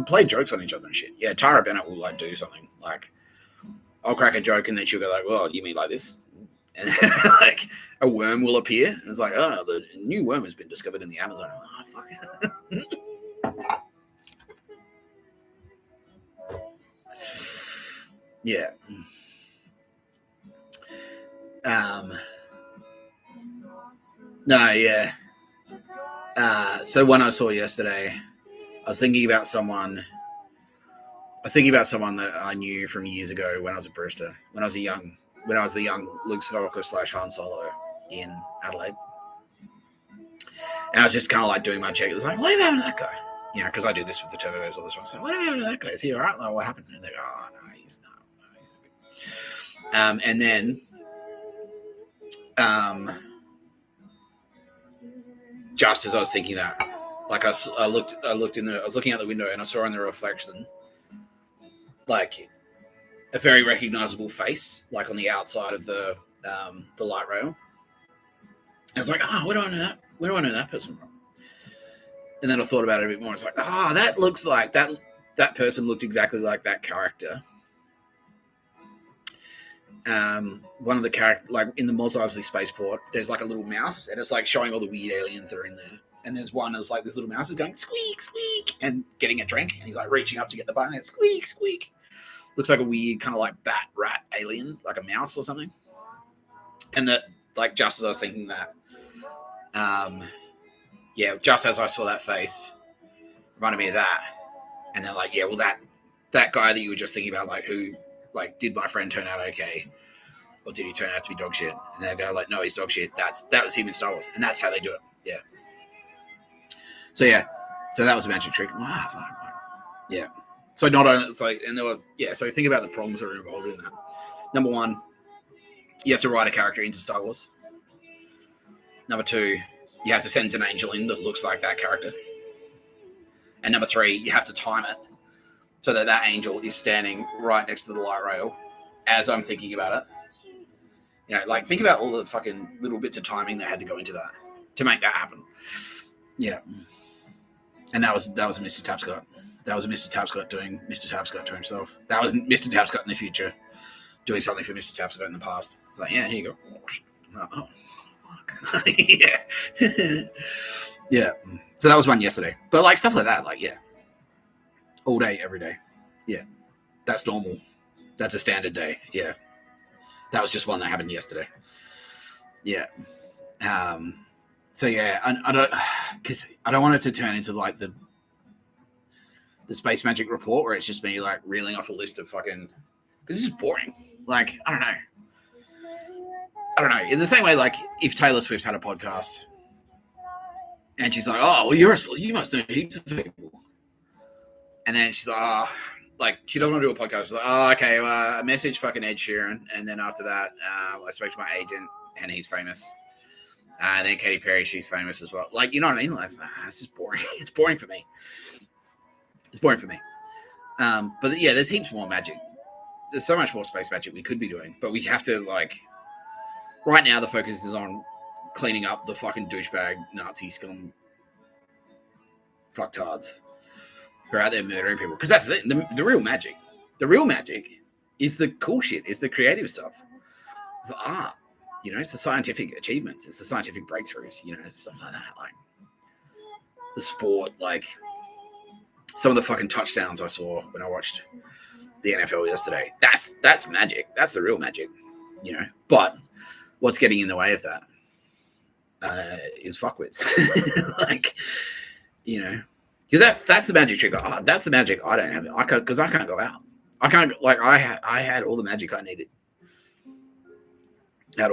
played jokes on each other and shit. Yeah, Tara Bennett will like do something like I'll crack a joke and then she'll go like, "Well, you mean like this?" And then, like a worm will appear and it's like, "Oh, the new worm has been discovered in the Amazon." Oh, fuck it. Yeah. No, yeah. So one I saw yesterday, I was thinking about someone that I knew from years ago when I was a barista, when I was the young Luke Skywalker / Han Solo in Adelaide. And I was just kind of like doing my check. It was like, what happened to that guy? You know, because I do this with the turbos all this one. So what happened to that guy? Is he all right? Like, what happened? And they're like, oh, no, he's not good. And then just as I was thinking that, like I was looking out the window and I saw in the reflection, like a very recognizable face, like on the outside of the light rail. I was like, where do I know that? Where do I know that person from? And then I thought about it a bit more. It's like, that looks like that person looked exactly like that character. One of the characters, like in the Mos Eisley spaceport, there's like a little mouse, and it's like showing all the weird aliens that are in there. And there's one that's like this little mouse is going squeak, squeak, and getting a drink, and he's like reaching up to get the button, and squeak, squeak. Looks like a weird kind of like bat rat alien, like a mouse or something. And that, like, just as I was thinking that, just as I saw that face, reminded me of that. And they're like, yeah, well, that guy that you were just thinking about, like, who, like, did my friend turn out okay, or did he turn out to be dog shit? And they go like, no, he's dog shit. That was him in Star Wars, and that's how they do it. Yeah. So that was a magic trick. Wow, fuck. Yeah. So not only it's like, and there were So think about the problems that are involved in that. Number one, you have to write a character into Star Wars. Number two, you have to send an angel in that looks like that character. And number three, you have to time it so that angel is standing right next to the light rail as I'm thinking about it. Like, think about all the fucking little bits of timing that had to go into that to make that happen. Yeah. And that was Mr. Tapscott. That was Mr. Tapscott doing Mr. Tapscott to himself. That was Mr. Tapscott in the future doing something for Mr. Tapscott in the past. It's like, yeah, here you go. Oh, fuck. Yeah. Yeah. So that was one yesterday. But, like, stuff like that, like, yeah. All day, every day. Yeah. That's normal. That's a standard day. Yeah. That was just one that happened yesterday. Yeah. So, yeah, I don't want it to turn into, like, the Space Magic report where it's just me, like, reeling off a list of fucking... Because this is boring. Like, I don't know. In the same way, like, if Taylor Swift had a podcast and she's like, oh, well, you must know heaps of people. And then she's like, like, she doesn't want to do a podcast. She's like, oh, okay, I messaged fucking Ed Sheeran. And then after that, I spoke to my agent and he's famous. And then Katy Perry, she's famous as well. Like, you know what I mean? Like, it's just boring. It's boring for me. But yeah, there's heaps more magic. There's so much more space magic we could be doing. But we have to, like, right now the focus is on cleaning up the fucking douchebag Nazi scum fucktards who are out there murdering people. Because that's the real magic. The real magic is the cool shit. It's the creative stuff. It's the art. It's the scientific achievements. It's the scientific breakthroughs. Stuff like that. Like the sport. Like some of the fucking touchdowns I saw when I watched the NFL yesterday. That's magic. That's the real magic. But what's getting in the way of that is fuckwits. Like, because that's the magic trick. That's the magic I don't have. Because I can't go out. I can't, like, I had all the magic I needed. I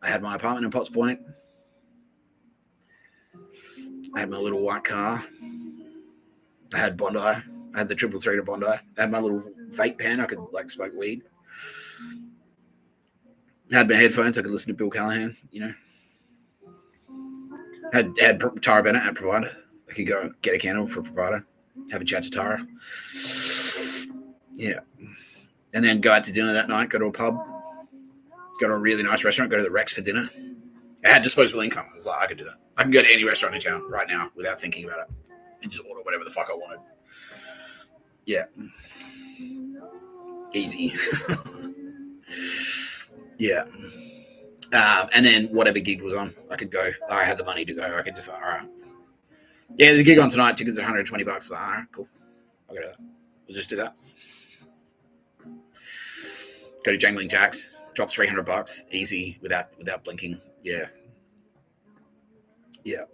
had my apartment in Potts Point. I had my little white car. I had Bondi. I had the 333 to Bondi. I had my little vape pen. I could, like, smoke weed. I had my headphones. I could listen to Bill Callahan, Had Tara Bennett at Provider. I could go get a candle for Provider. Have a chat to Tara. Yeah. And then go out to dinner that night. Go to a pub. Go to a really nice restaurant. Go to the Rex for dinner. I had disposable income. I was like, I could do that. I can go to any restaurant in town right now without thinking about it. And just order whatever the fuck I wanted. Yeah. Easy. Yeah. And then whatever gig was on, I could go. I had the money to go. I could just, all right. Yeah, there's a gig on tonight. Tickets are $120. All right, cool. I'll go to that. We'll just do that. Go to Jangling Jacks. Drop $300. Easy without blinking. Yeah. Yeah.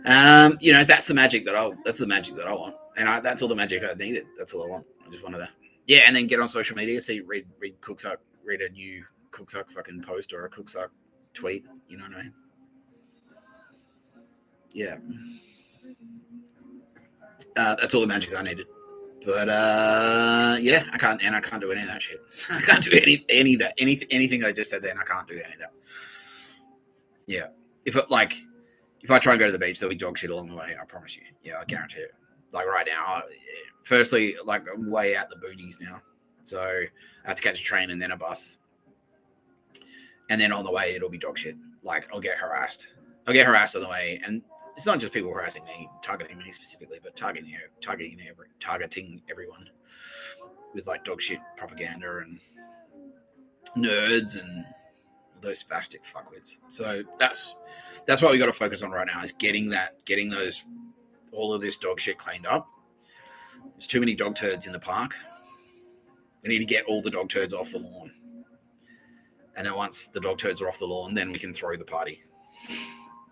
That's the magic that I want. And that's all the magic I needed. That's all I want. I just wanted that. Yeah, and then get on social media, read Cooksuck, read a new Cooksuck fucking post or a Cooksuck tweet. You know what I mean? Yeah. That's all the magic I needed. But yeah, I can't do any of that shit. I can't do any of that. Anything that I just said then, I can't do any of that. Yeah. If I try and go to the beach, there'll be dog shit along the way. I promise you. Yeah, I guarantee it. Like right now, firstly, like I'm way out the boonies now, so I have to catch a train and then a bus, and then on the way it'll be dog shit. Like I'll get harassed on the way, and it's not just people harassing me, targeting me specifically, but targeting everyone with like dog shit propaganda and nerds and those spastic fuckwits. So that's what we got to focus on right now, is getting all of this dog shit cleaned up. There's too many dog turds in the park. We need to get all the dog turds off the lawn. And then once the dog turds are off the lawn, then we can throw the party.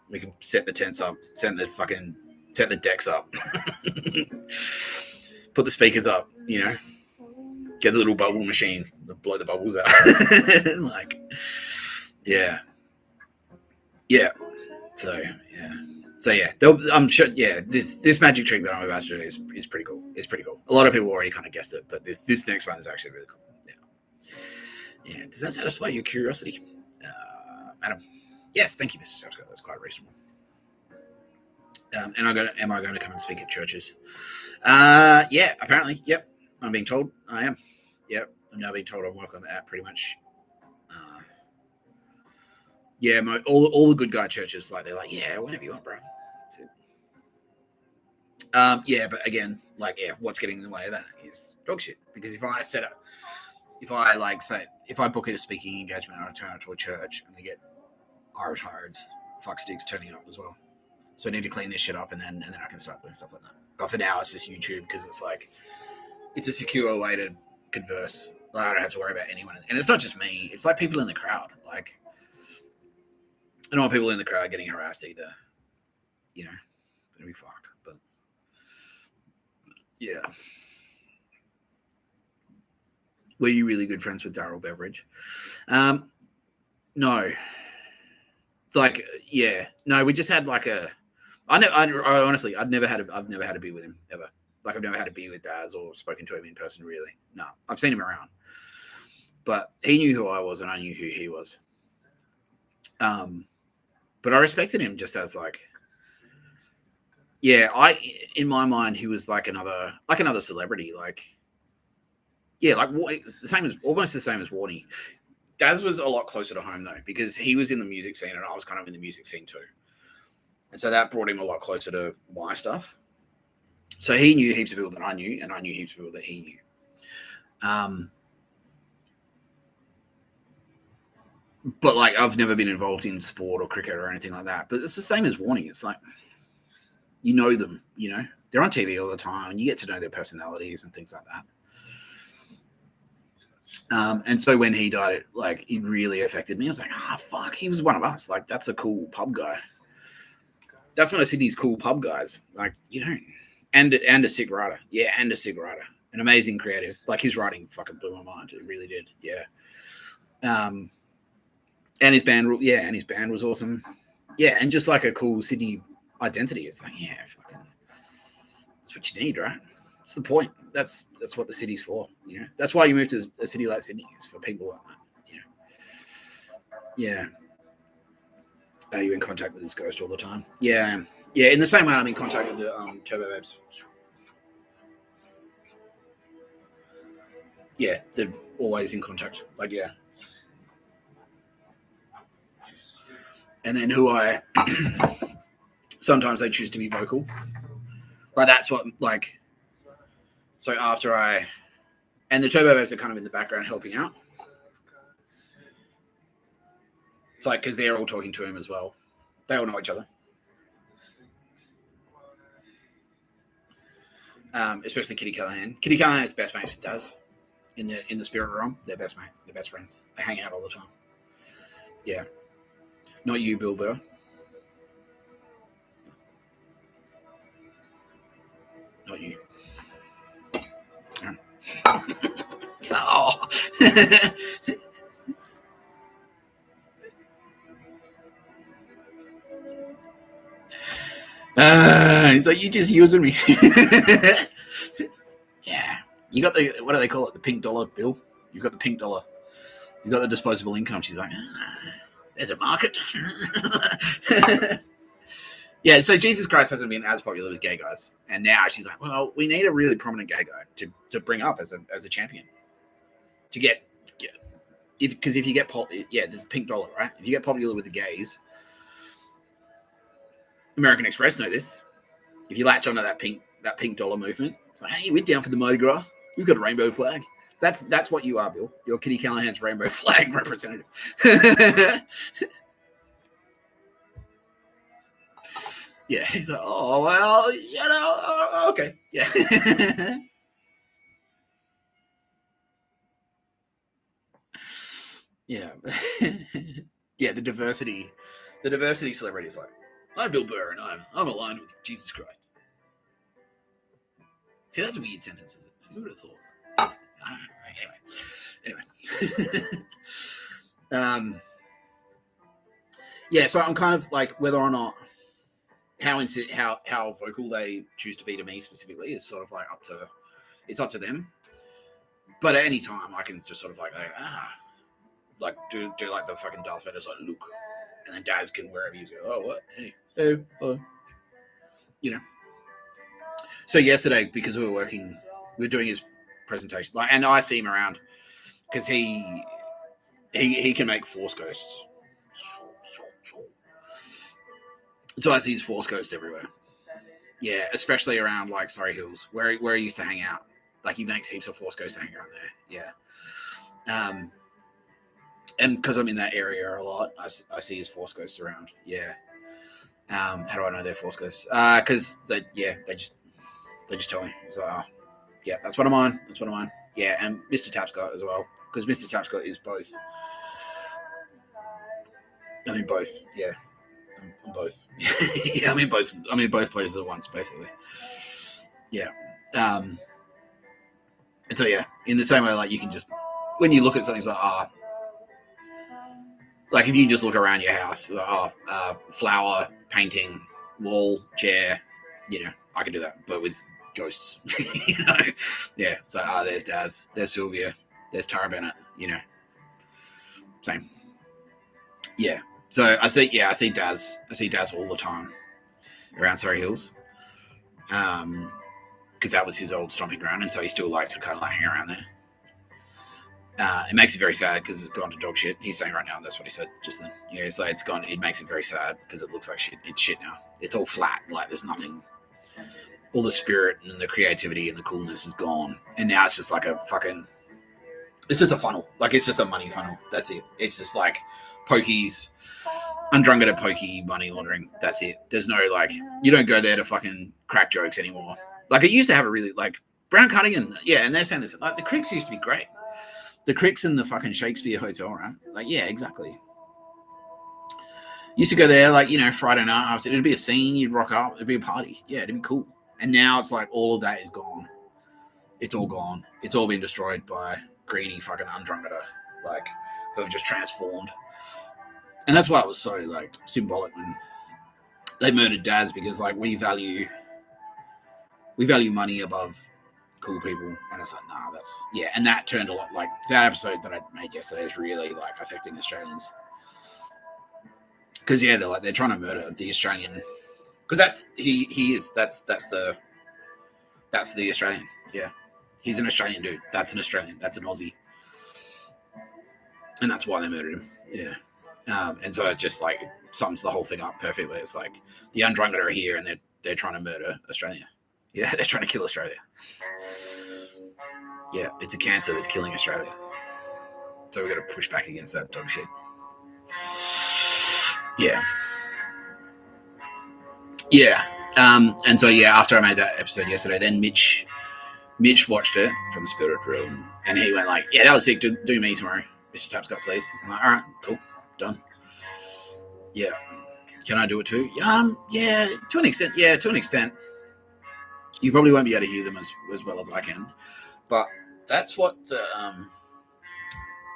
We can set the tents up, set the decks up, put the speakers up, get the little bubble machine to blow the bubbles out. So yeah, I'm sure. Yeah, this magic trick that I'm about to do is pretty cool. It's pretty cool. A lot of people already kind of guessed it, but this next one is actually really cool. Yeah. Does that satisfy your curiosity, madam? Yes, thank you, Mr. Scott. That's quite reasonable. Am I going to come and speak at churches? Yeah, apparently. Yep, I'm being told I am. Yep, I'm now being told I'm welcome at pretty much. All the good guy churches, they're like, yeah, whenever you want, bro. But again, what's getting in the way of that is dog shit. Because if I book it a speaking engagement and I turn it to a church, and we get Irish hireds, fuck sticks turning up as well. So I need to clean this shit up, and then I can start doing stuff like that. But for now, it's just YouTube, because it's a secure way to converse. I don't have to worry about anyone, and it's not just me. It's people in the crowd. I don't want people in the crowd getting harassed either. It'll be fucked. But yeah. Were you really good friends with Daryl Beveridge? No. No, we just had honestly, I've never had a beer with him ever. I've never had a beer with Daz or spoken to him in person, really. No, I've seen him around, but he knew who I was and I knew who he was. But I respected him just as in my mind, he was another celebrity. Almost the same as Warnie. Daz was a lot closer to home though, because he was in the music scene and I was kind of in the music scene too. And so that brought him a lot closer to my stuff. So he knew heaps of people that I knew, and I knew heaps of people that he knew. But I've never been involved in sport or cricket or anything like that. But it's the same as Warnie. It's you know them, they're on TV all the time, and you get to know their personalities and things like that. And so when he died, it really affected me. I was like, fuck, he was one of us. That's a cool pub guy. That's one of Sydney's cool pub guys. And a sick writer. Yeah, and a sick writer. An amazing creative. His writing fucking blew my mind. It really did. Yeah. And his band was awesome. Yeah, and just a cool Sydney identity. It's fucking, that's what you need, right? That's the point. That's what the city's for. That's why you move to a city like Sydney. It's for people like that. Yeah. Are you in contact with this ghost all the time? Yeah. Yeah, in the same way I'm in contact with the Turbo Babes. Yeah, they're always in contact. And then sometimes they choose to be vocal. That's what, so after and the Turbo Babes are kind of in the background helping out. It's because they're all talking to him as well. They all know each other. Especially Kitty Callahan. Kitty Callahan is best mates with Daz in the spirit realm. They're best mates. They're best friends. They hang out all the time. Yeah. Not you, Bill Burr. Not you. So. He's you just using me. Yeah. You got what do they call it? The pink dollar bill? You've got the pink dollar. You've got the disposable income. She's there's a market. Yeah, so Jesus Christ hasn't been as popular with gay guys. And now she's well, we need a really prominent gay guy to bring up as a champion. To get because if you get there's a pink dollar, right? If you get popular with the gays, American Express know this. If you latch onto that pink dollar movement, it's hey, we're down for the Mardi Gras. We've got a rainbow flag. That's what you are, Bill. You're Kitty Callahan's rainbow flag representative. Yeah, he's like, oh well, okay, yeah. Yeah. Yeah, the diversity celebrity is like, I'm Bill Burr and I'm aligned with Jesus Christ. See, that's a weird sentence, isn't it? Who would have thought? I don't know. Anyway. Yeah, so I'm kind of like, whether or not how vocal they choose to be to me specifically is sort of like up to them. But at any time I can just sort of like do like the fucking Darth Vader's like Luke, and then Daz can wherever he's go, oh what, hey, oh, you know. So yesterday, because we were doing his presentation, like, and I see him around because he can make Force ghosts. So I see his Force ghosts everywhere. Yeah, especially around like Surrey Hills, where he used to hang out. Like he makes heaps of Force ghosts hanging around there. Yeah. And because I'm in that area a lot, I see his Force ghosts around. Yeah. How do I know they're Force ghosts? Because they just tell me. So yeah, that's what I'm on. Yeah, and Mr. Tapscott as well, because Mr. Tapscott is both. I mean both. Yeah. I'm both. Yeah, I mean both places at once, basically. Yeah. And so yeah, in the same way, like you can just, when you look at something, it's like like if you just look around your house, like, flower, painting, wall, chair, I can do that, but with ghosts, Yeah. So there's Daz, there's Sylvia, there's Tara Bennett, same. Yeah. So I see Daz all the time around Surrey Hills, because that was his old stomping ground, and so he still likes to kind of like hang around there. It makes it very sad because it's gone to dog shit. He's saying right now, that's what he said just then. Yeah, so it's gone. It makes it very sad because it looks like shit. It's shit now. It's all flat. Like there's nothing. All the spirit and the creativity and the coolness is gone, and now it's just like a fucking. It's just a funnel. Like it's just a money funnel. That's it. It's just like pokies, undrunketed pokey money laundering. That's it. There's no like. You don't go there to fucking crack jokes anymore. Like it used to have a really like Brown Cuttigan. Yeah, and they're saying this. Like the Cricks used to be great. The Cricks in the fucking Shakespeare Hotel, right? Like, yeah, exactly. Used to go there, like, Friday night after. It'd be a scene, you'd rock up, it'd be a party. Yeah, it'd be cool. And now it's like all of that is gone. It's all gone. It's all been destroyed by greedy fucking undrunketer, like, who have just transformed. And that's why it was so, like, symbolic when they murdered Daz, because, like, we value money above cool people, and it's like, nah, that's, yeah, and that turned a lot, like, that episode that I made yesterday is really, like, affecting Australians, because, yeah, they're trying to murder the Australian, because that's the Australian, yeah, he's an Australian dude, that's an Australian, that's an Aussie, and that's why they murdered him, yeah, and so it just, like, sums the whole thing up perfectly. It's like, the undrunketed are here, and they're trying to murder Australia. Yeah, they're trying to kill Australia. Yeah, it's a cancer that's killing Australia. So we've got to push back against that dog shit. Yeah. Yeah. And so, yeah, after I made that episode yesterday, then Mitch watched it from the Spirit Room, and he went like, yeah, that was sick. Do me tomorrow, Mr. Tapscott, please. I'm like, all right, cool, done. Yeah. Can I do it too? Yeah, to an extent. Yeah, to an extent. You probably won't be able to hear them as well as I can, but that's what the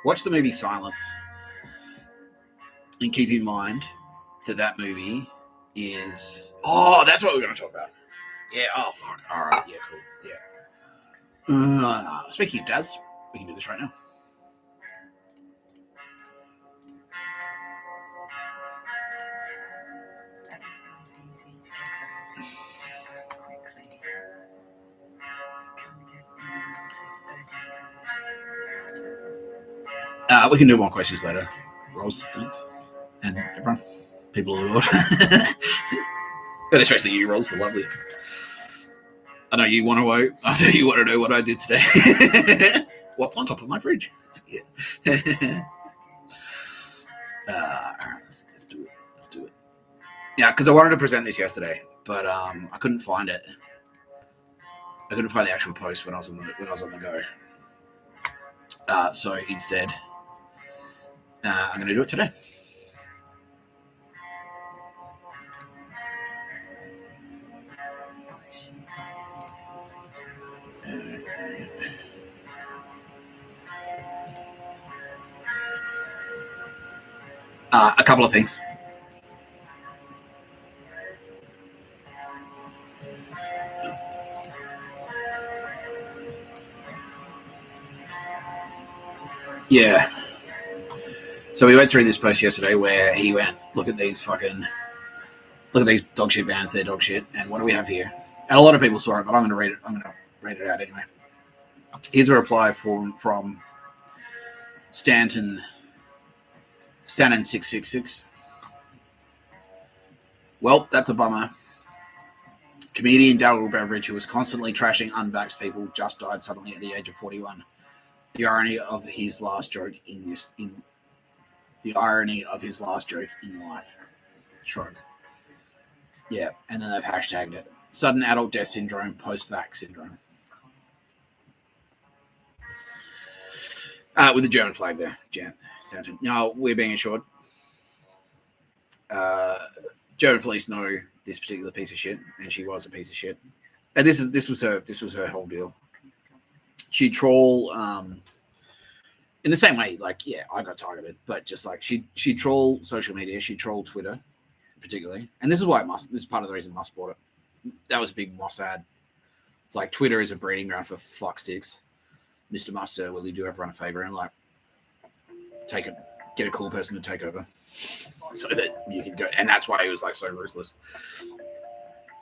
watch the movie Silence, and keep in mind that movie is that's what we're going to talk about. Yeah. Oh fuck. All right. Yeah. Cool. Yeah. Speaking of Daz, we can do this right now. Everything is easy to get out of quickly. Can get in and out of bed easily. We can do more questions later. Rose, thanks. And everyone, people of the world. But especially you, Rose, the loveliest. I know you want to know what I did today. What's on top of my fridge? Yeah. Let's do it. Let's do it. Yeah, because I wanted to present this yesterday, but I couldn't find it. I couldn't find the actual post when I was on the go. So instead, I'm going to do it today. A couple of things. Yeah. So we went through this post yesterday where he went, look at these dog shit bands, they're dog shit. And what do we have here? And a lot of people saw it, but I'm going to read it. I'm going to read it out anyway. Here's a reply from Stanton 666. Well, that's a bummer. Comedian Daryl Beveridge, who was constantly trashing unvaxxed people, just died suddenly at the age of 41. The irony of his last joke in life. Shrug. Yeah, and then they've hashtagged it. Sudden adult death syndrome, post-vax syndrome. With the German flag there, Stanton. No, we're being assured. German police know this particular piece of shit, and she was a piece of shit. And this was her whole deal. She'd troll in the same way, like, yeah, I got targeted, but just like she'd troll social media, she'd troll Twitter, particularly. And this is why this is part of the reason Musk bought it. That was a big Moss ad. It's like Twitter is a breeding ground for fucksticks. Mr. Musk, will you do everyone a favor and like get a cool person to take over so that you can go? And that's why he was like so ruthless.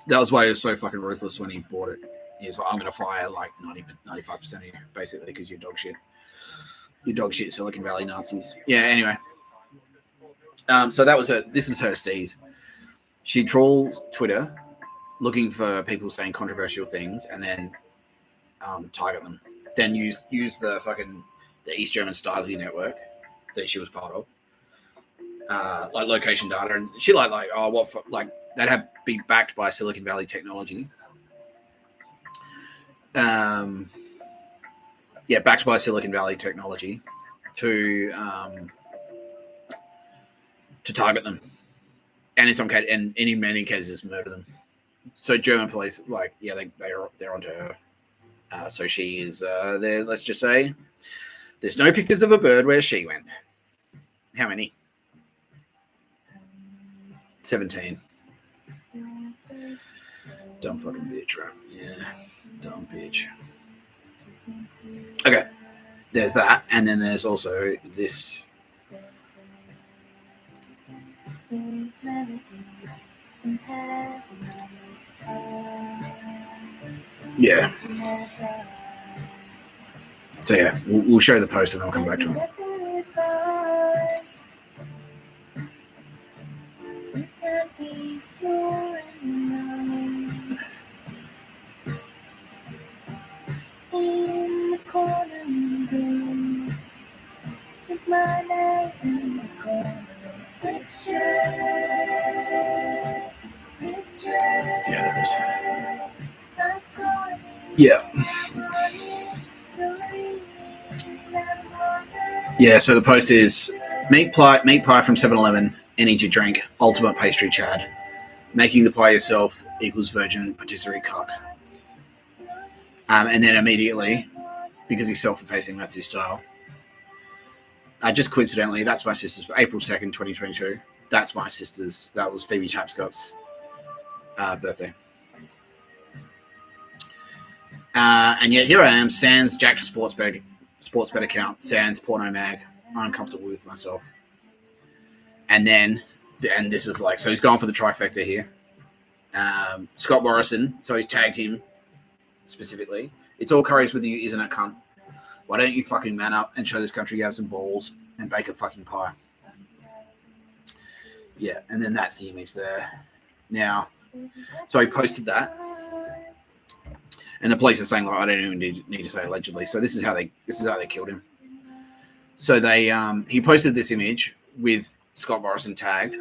That was why he was so fucking ruthless when he bought it. He's like, I'm going to fire like 95% of you, basically, because you're dog shit. You're dog shit Silicon Valley Nazis. Yeah, anyway. So that was this is her steez. She trolls Twitter looking for people saying controversial things and then target them. Then use the East German Stasi network that she was part of, like location data, and she like that had be backed by Silicon Valley technology. Backed by Silicon Valley technology to target them, and in many cases murder them. So German police, they're onto her. So she is there. Let's just say there's no pictures of a bird where she went. How many? 17. Dumb fucking bitch, right? Yeah, dumb bitch. Okay, there's that, and then there's also this. Yeah. So yeah, we'll show the post and then we'll come back to it. In the corner room is my name in the corner. Yeah, there is. Yeah. Yeah, so the post is make pie from 7-Eleven, energy drink, ultimate pastry chad. Making the pie yourself equals virgin patisserie cock. And then immediately, because he's self-effacing, that's his style. Just coincidentally, that's my sister's April 2nd, 2022. That's my sister's. That was Phoebe Tapscott's birthday. And yet here I am, sans Jack to sports bet account, sans porno mag. I'm comfortable with myself. And this is like, so he's gone for the trifecta here. Scott Morrison, so he's tagged him specifically. It's all curries with you, isn't it, cunt? Why don't you fucking man up and show this country you have some balls and bake a fucking pie? Yeah, and then that's the image there. Now, so he posted that. And the police are saying, like, I don't even need to say allegedly. So this is how they killed him. So they he posted this image with Scott Morrison tagged.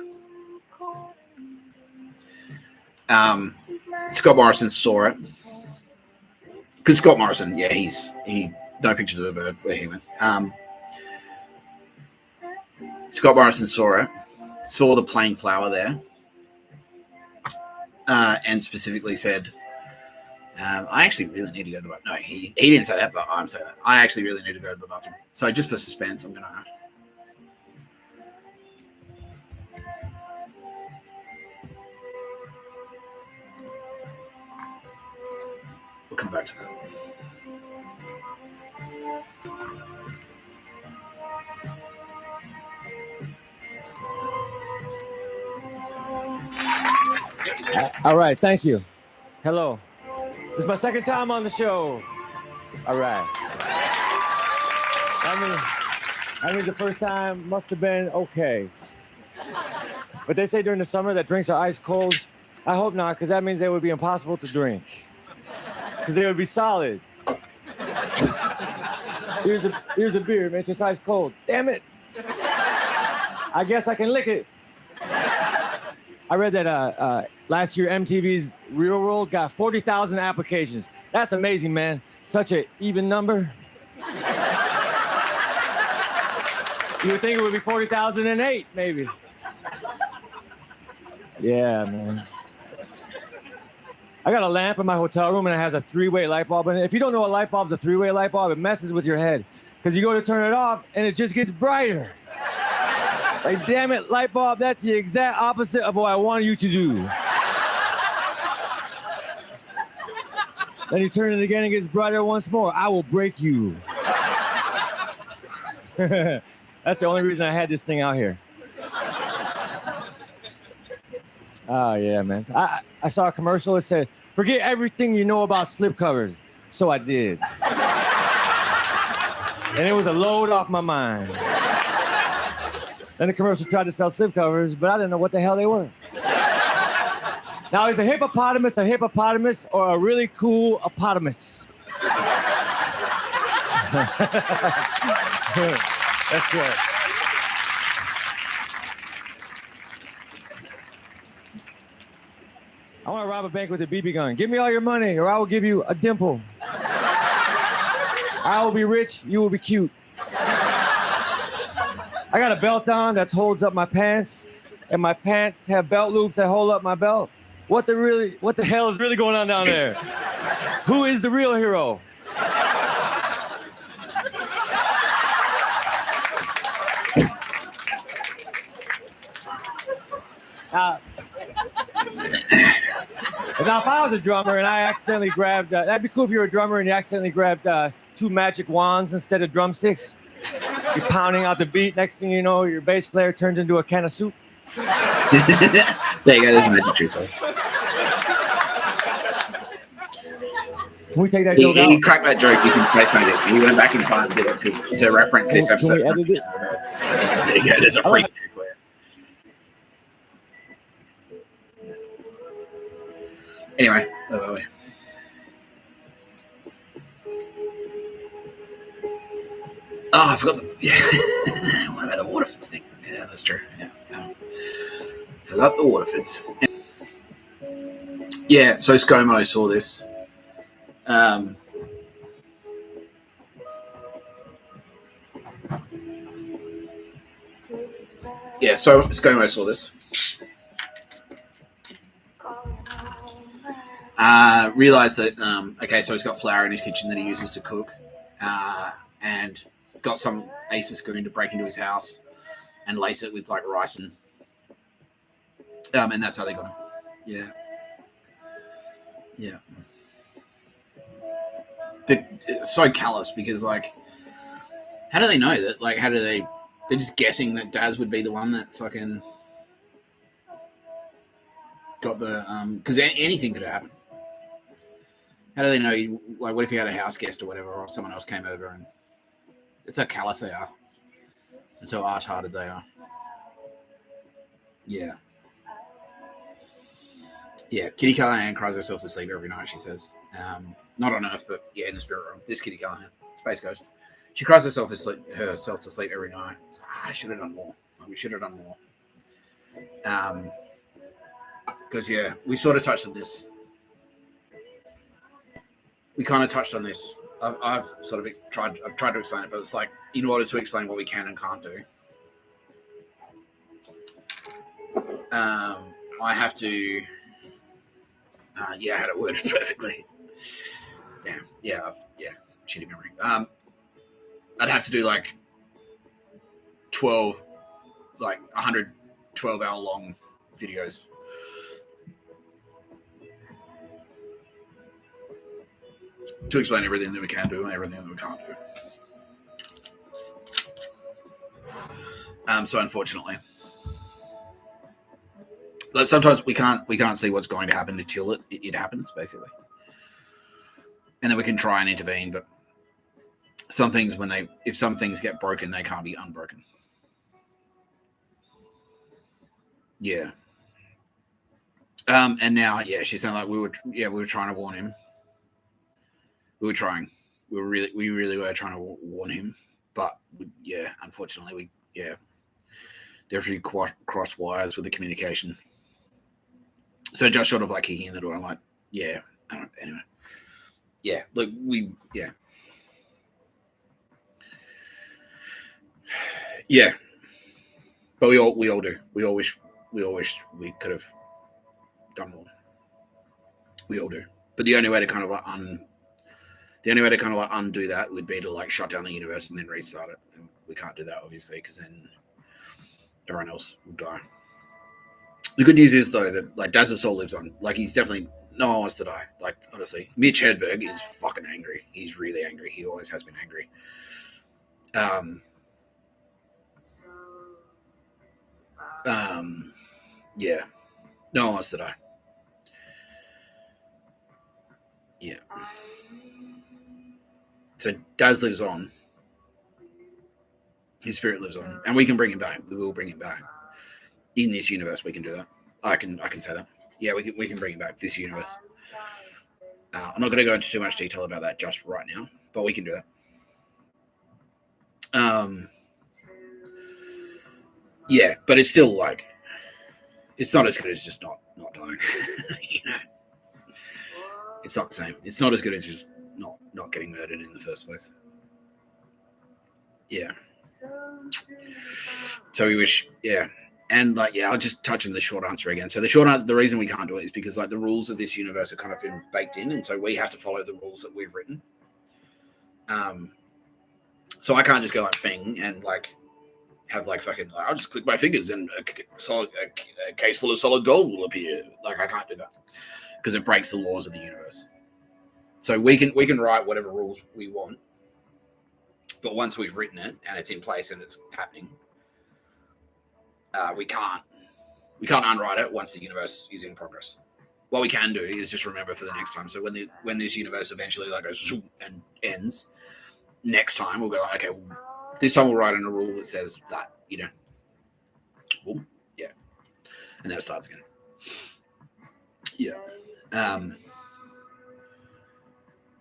Scott Morrison saw it because Scott Morrison, yeah, he no pictures of a bird where he went. Scott Morrison saw the plain flower there, and specifically said, I actually really need to go to the bathroom. No, he didn't say that, but I'm saying that. I actually really need to go to the bathroom. So just for suspense, I'm going to... We'll come back to that. All right, thank you. Hello. This is my second time on the show. All right. I mean, the first time must have been okay. But they say during the summer that drinks are ice cold. I hope not, because that means they would be impossible to drink. Because they would be solid. Here's a beer, man. It's just ice cold. Damn it. I guess I can lick it. I read that last year MTV's Real World got 40,000 applications. That's amazing, man. Such an even number. You would think it would be 40,008, maybe. Yeah, man. I got a lamp in my hotel room and it has a 3-way light bulb in it. If you don't know a light bulb's a 3-way light bulb, it messes with your head. Because you go to turn it off and it just gets brighter. Like, damn it, light bulb, that's the exact opposite of what I want you to do. Then you turn it again and it gets brighter once more. I will break you. That's the only reason I had this thing out here. Oh, yeah, man. I saw a commercial that said, forget everything you know about slipcovers. So I did. And it was a load off my mind. Then the commercial tried to sell slipcovers, but I didn't know what the hell they were. Now, is a hippopotamus or a really cool opotamus? That's right. I want to rob a bank with a BB gun. Give me all your money or I will give you a dimple. I will be rich, you will be cute. I got a belt on that holds up my pants, and my pants have belt loops that hold up my belt. What the hell is really going on down there? Who is the real hero? Now, if I was a drummer and I accidentally grabbed, that'd be cool if you were a drummer and you accidentally grabbed 2 magic wands instead of drumsticks. You're pounding out the beat. Next thing you know, your bass player turns into a can of soup. There you go. There's a magic trick. Can we take that joke out? He cracked that joke using Space Magic. He went back in time and did it because to reference this episode. Can we edit it? There you go. There's a freak trick for you. Anyway, where were we? Oh, I forgot what about the Waterfords thing? Yeah, that's true. Yeah. Forgot the Waterfords. Yeah, so ScoMo saw this. Yeah, so ScoMo saw this. Realized that, okay, so he's got flour in his kitchen that he uses to cook. And got some Aces goon to break into his house and lace it with like rice and that's how they got him. Yeah. It's so callous because like, how do they know that? Like, they're just guessing that Daz would be the one that fucking got the because anything could have happened. How do they know? Like, what if you had a house guest or whatever, or someone else came over and it's how callous they are. It's how arse-hearted they are. Yeah. Yeah, Kitty Callahan cries herself to sleep every night, she says. Not on Earth, but yeah, in the spirit realm. This Kitty Callahan, Space Ghost. She cries herself to sleep every night. I should have done more. We should have done more. Because yeah, we sort of touched on this. We kind of touched on this. I've sort of tried to explain it, but it's like in order to explain what we can and can't do, I have to. Yeah, I had it worded perfectly. Damn. Yeah. Shitty memory. I'd have to do like 112-hour long videos. To explain everything that we can do and everything that we can't do. So unfortunately, but sometimes we can't see what's going to happen until it happens, basically. And then we can try and intervene, but some things if some things get broken, they can't be unbroken. Yeah. And now, yeah, she's saying like we were trying to warn him. We really were trying to warn him, but yeah, unfortunately, there are a few cross wires with the communication. So just sort of like kicking in the door, I'm like, yeah, I don't, anyway, yeah, look, yeah, but we all do. We all wish we could have done more. We all do, but the only way to kind of like undo that would be to like shut down the universe and then restart it. And we can't do that, obviously, because then everyone else will die. The good news is though that like Daz's soul lives on. Like he's definitely no one wants to die. Like honestly, Mitch Hedberg is fucking angry. He's really angry. He always has been angry. Yeah, no one wants to die. Yeah. So Daz lives on. His spirit lives on, and we can bring him back. We will bring him back. In this universe, we can do that. I can say that. Yeah, we can bring him back. This universe. I'm not going to go into too much detail about that just right now, but we can do that. Yeah, but it's still like it's not as good as just not dying. You know, it's not the same. It's not as good as just not getting murdered in the first place. Yeah. So we wish, yeah. And like, yeah, I'll just touch on the short answer again. So the reason we can't do it is because like the rules of this universe are kind of been baked in, and so we have to follow the rules that we've written. So I can't just go like bing and like have like fucking like, I'll just click my fingers and a case full of solid gold will appear. Like I can't do that because it breaks the laws of the universe. So we can write whatever rules we want, but once we've written it and it's in place and it's happening, we can't unwrite it once the universe is in progress. What we can do is just remember for the next time. So when this universe eventually like goes zoom and ends, next time we'll go, okay, this time we'll write in a rule that says that, you know, well, yeah, and then it starts again. Yeah.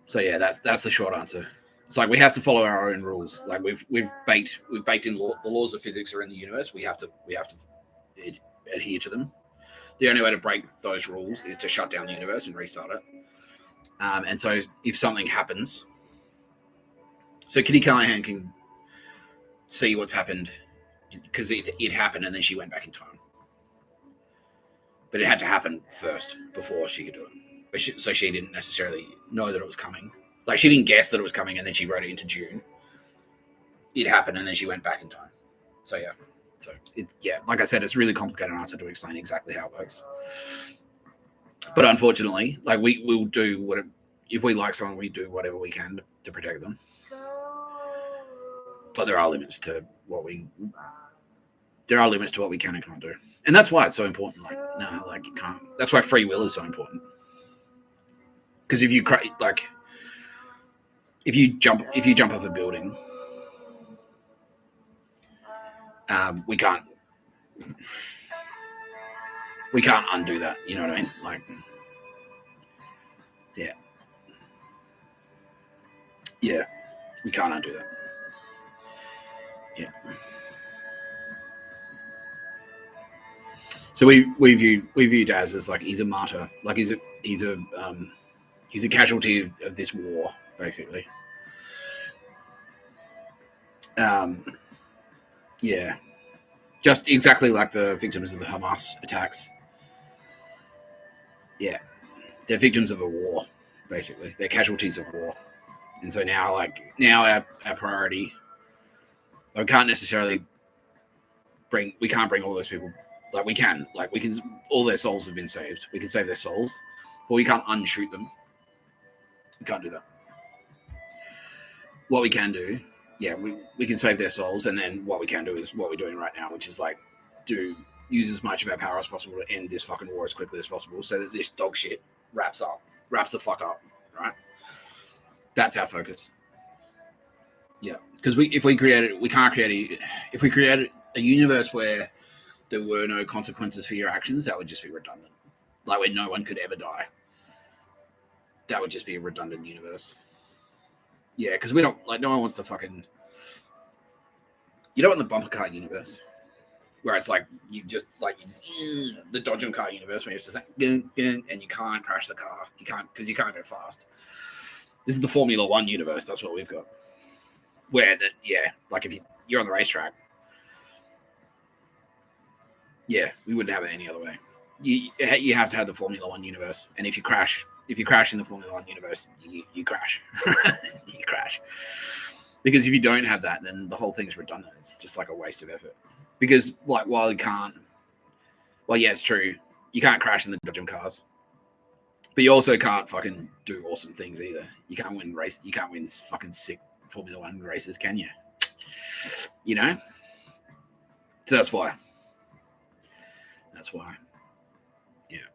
So yeah, that's the short answer. It's like we have to follow our own rules. Like we've baked in the laws of physics are in the universe. We have to adhere to them. The only way to break those rules is to shut down the universe and restart it. And so if something happens, so Kitty Callahan can see what's happened because it happened and then she went back in time. But it had to happen first before she could do it. So she didn't necessarily know that it was coming. Like she didn't guess that it was coming and then she wrote it into June. It happened and then she went back in time. So yeah. So like I said, it's a really complicated answer to explain exactly how it works. But unfortunately, like we will do whatever. If we like someone, we do whatever we can to protect them. But there are limits to what we can and can't do, and that's why it's so important. Like no, like you can't. That's why free will is so important. Because if you jump off a building, we can't undo that. You know what I mean? Like, yeah. Yeah, we can't undo that. Yeah. So we view Daz as like he's a martyr, like he's a casualty of this war, basically. Yeah, just exactly like the victims of the Hamas attacks. Yeah, they're victims of a war, basically. They're casualties of war, and so now our priority, we can't necessarily we can't bring all those people. Like we can, all their souls have been saved. We can save their souls, but we can't unshoot them. We can't do that. What we can do, yeah, we can save their souls, and then what we can do is what we're doing right now, which is like use as much of our power as possible to end this fucking war as quickly as possible, so that this dog shit wraps the fuck up, right? That's our focus. Yeah, because if we created a universe where there were no consequences for your actions, that would just be redundant. Like where no one could ever die. That would just be a redundant universe. Yeah, because we don't no one wants to fucking. You don't want the bumper car universe, where it's like the dodge and car universe where it's just like and you can't crash the car. You can't because you can't go fast. This is the Formula One universe. That's what we've got. Where that like if you're on the racetrack, we wouldn't have it any other way. You have to have the Formula One universe, and if you crash in the Formula One universe, you crash. You crash. Because if you don't have that, then the whole thing's redundant. It's just like a waste of effort. Because it's true. You can't crash in the dodgem cars, but you also can't fucking do awesome things either. You can't win fucking sick Formula One races, can you? You know. So that's why. Yeah.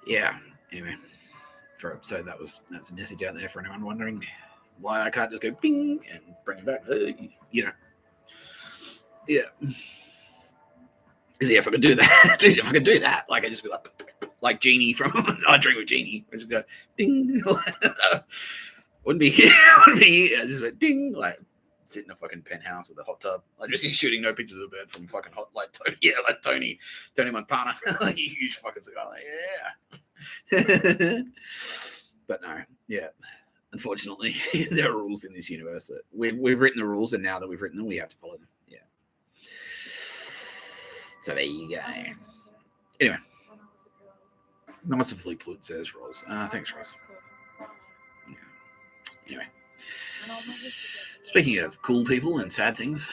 Yeah. Anyway, so that's a message out there for anyone wondering why I can't just go bing and bring it back. You know. Yeah. Because if I could do that, like I just be like Genie from I Drink with Genie. I just go ding. wouldn't be here. I just went ding, like sit in a fucking penthouse with a hot tub. Like just shooting no pictures of a bird from fucking Tony Montana. Like a huge fucking cigar. Like, yeah. But no, yeah. Unfortunately, there are rules in this universe that we've written the rules, and now that we've written them, we have to follow them. Yeah. So there you go. Anyway, nice of Fleetwood says Roz. Thanks, Roz. Yeah. Anyway, speaking of cool people and sad things.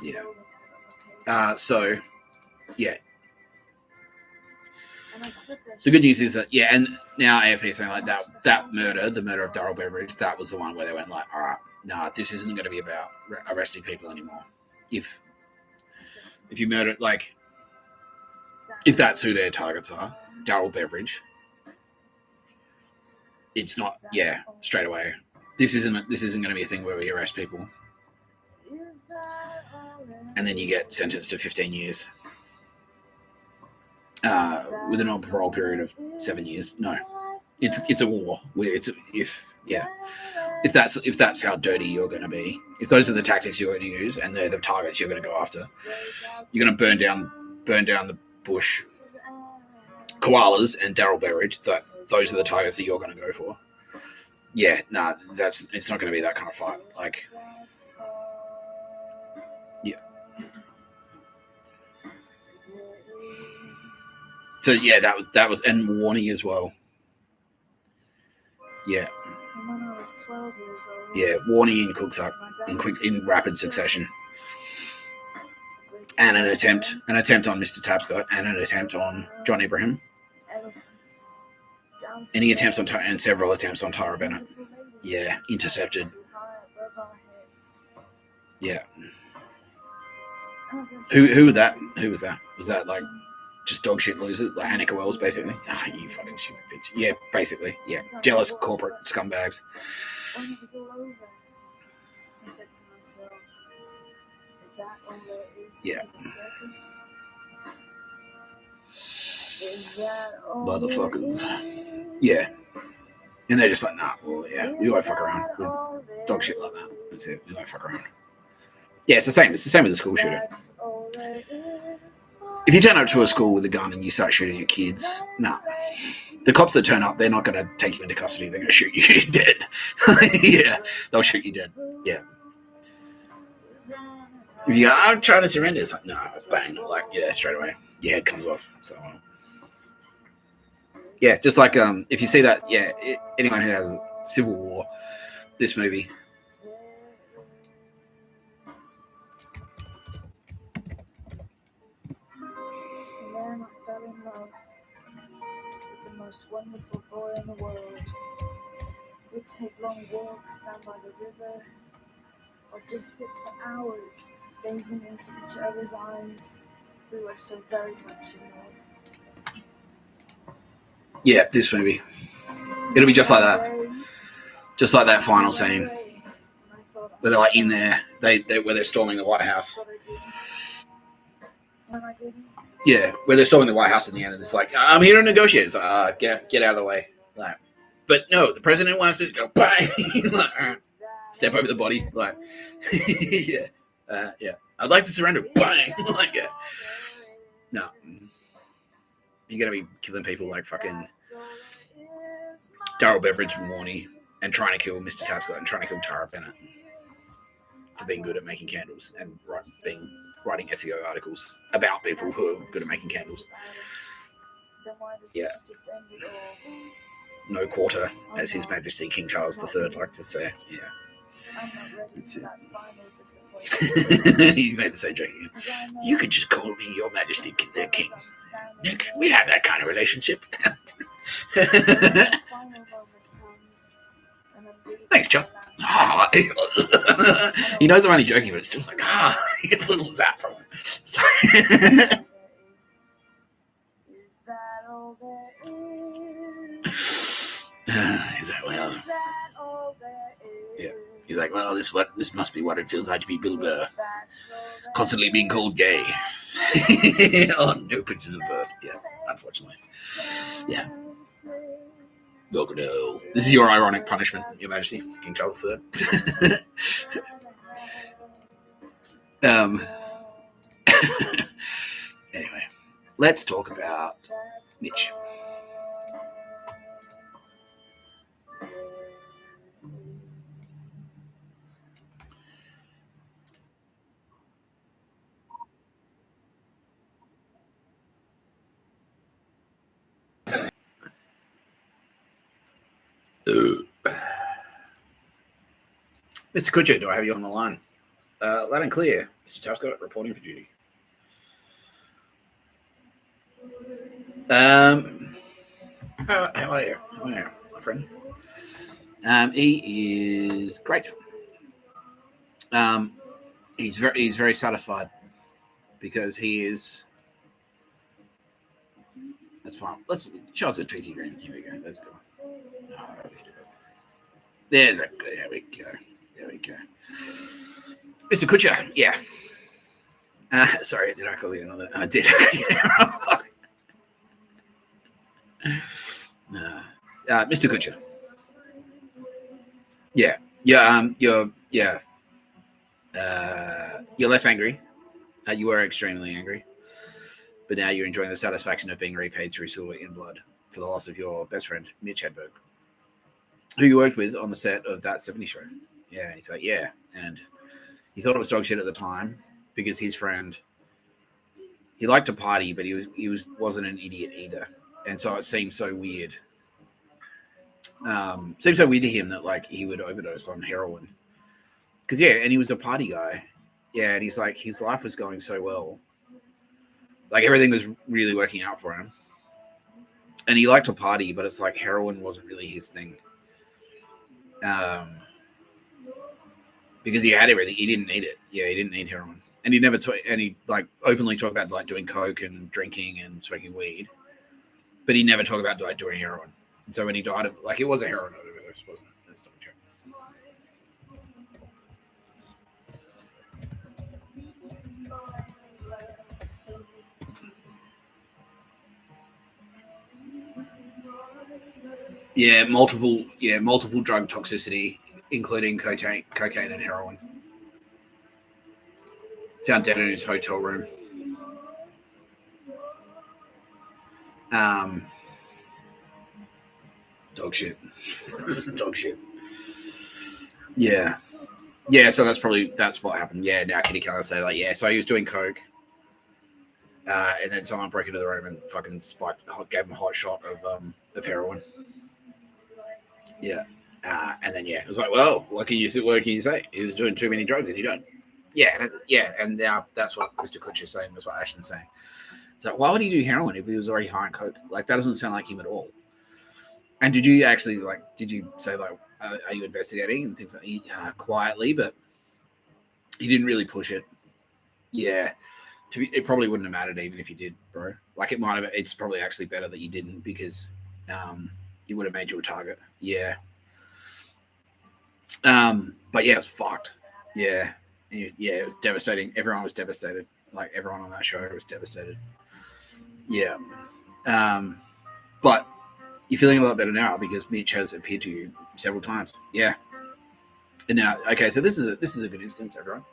Yeah. So, yeah. The good news is that, and now AFP is saying like that murder, the murder of Darryl Beveridge, that was the one where they went like, all right, nah, this isn't going to be about arresting people anymore. If you murder, like, if that's who their targets are, Darryl Beveridge, it's not, straight away. This isn't going to be a thing where we arrest people and then you get sentenced to 15 years. With an on-parole period of 7 years. No, it's a war. If that's how dirty you're going to be, if those are the tactics you're going to use and they're the targets you're going to go after, you're going to burn down the bush, koalas, and Darryl Beveridge. Those are the targets that you're going to go for. Yeah, nah, it's not going to be that kind of fight. Like, yeah. So yeah, that was, and Warnie as well. Yeah. When I was 12 years old. Yeah, Warnie and Cooksuck in rapid succession, and an attempt on Mr. Tapscott, and an attempt on John Ibrahim. Any attempts on and several attempts on Tara Bennett. Yeah, intercepted. Yeah. Who was that? Was that like just dog shit losers, like Hanukkah Wells, basically? You fucking stupid bitch. Yeah, basically. Yeah, jealous corporate scumbags. When it was all over, I said to myself, "Is that all there is to the circus?" Motherfuckers. Yeah. And they're just like, nah, well, yeah, we won't fuck around with dog shit like that. That's it. We won't fuck around. Yeah, it's the same. It's the same with a school shooter. If you turn up to a school with a gun and you start shooting at kids, nah. The cops that turn up, they're not going to take you into custody. They're going to shoot you dead. Yeah, they'll shoot you dead. Yeah. If you go, I'm trying to surrender, it's like, no, bang. Like, yeah, straight away. Your head comes off. So, yeah, just like if you see that, yeah, anyone who has Civil War, this movie. And then I fell in love with the most wonderful boy in the world. We'd take long walks down by the river, or just sit for hours, gazing into each other's eyes. We were so very much in love. Yeah, this movie. It'll be just like that. Just like that final scene. Where they're like in there, where they're storming the White House. Yeah, where they're storming the White House in the end, and it's like, I'm here to negotiate. It's like, get out of the way. Like, but no, the president wants to go bang, like, step over the body, like, yeah, yeah. I'd like to surrender, bang, like, yeah. No, you're gonna be killing people like fucking Darryl Beveridge from Warney, and trying to kill Mr. Tapscott, and trying to kill Tara Bennett for being good at making candles and writing SEO articles about people who are good at making candles. Yeah. No quarter, as His Majesty King Charles III liked to say. Yeah. That's it. He made the same joke again. You could just call me Your Majesty King. Nick, we have that kind of relationship. Thanks, John. He knows I'm only joking, but it's still like, he gets a little zap from it. Sorry. He's like, well, yeah. He's like, well, this must be what it feels like to be Bill Burr, constantly being called gay. Oh, no pictures of birth. Yeah, unfortunately. Yeah. Welcome to hell. This is your ironic punishment, Your Majesty, King Charles III. Anyway, let's talk about Mitch. Mr. Kutcher, do I have you on the line? Loud and clear. Mr. Tapscott, reporting for duty. How are you? How are you, my friend? He is great. He's very satisfied because he is. That's fine. Let's show us a tweety grin. Here we go. Let's go. There's a. There we go. There we go. Mr. Kutcher, yeah. Sorry, did I call you another? I did. Mr. Kutcher. Yeah. You're less angry. You were extremely angry, but now you're enjoying the satisfaction of being repaid through silver in blood for the loss of your best friend, Mitch Hedberg, who you worked with on the set of That 70s Show. Yeah, he's like, yeah, and he thought it was dog shit at the time because his friend, he liked to party, but he wasn't an idiot either, and so it seemed so weird. Seemed so weird to him that like he would overdose on heroin, because and he was the party guy. Yeah, and he's like, his life was going so well, like everything was really working out for him, and he liked to party, but it's like heroin wasn't really his thing. Because he had everything, he didn't need it. Yeah, he didn't need heroin, and he never like openly talked about like doing coke and drinking and smoking weed, but he never talked about like doing heroin. And so when he died of like, it was a heroin overdose, wasn't it? Let's double check. multiple drug toxicity, including cocaine and heroin. Found dead in his hotel room. Dog shit. Dog shit. Yeah. Yeah, so that's what happened. Yeah, now Kitty can't say like, yeah, so he was doing coke. And then someone broke into the room and fucking gave him a hot shot of heroin. Yeah. And then it was like, well, what can you say? He was doing too many drugs and he don't. Yeah, and now that's what Mr. Kutcher's saying. That's what Ashton's saying. So why would he do heroin if he was already high on coke? Like, that doesn't sound like him at all. And did you say like, are you investigating and things like that? Quietly, but he didn't really push it. Yeah. It probably wouldn't have mattered even if you did, bro. Like, it might have. It's probably actually better that you didn't, because it would have made you a target. Yeah. But yeah, it's fucked. Yeah. Yeah, it was devastating. Everyone was devastated. Like, everyone on that show was devastated. Yeah. But you're feeling a lot better now because Mitch has appeared to you several times. Yeah. And now, okay, so this is a good instance, everyone.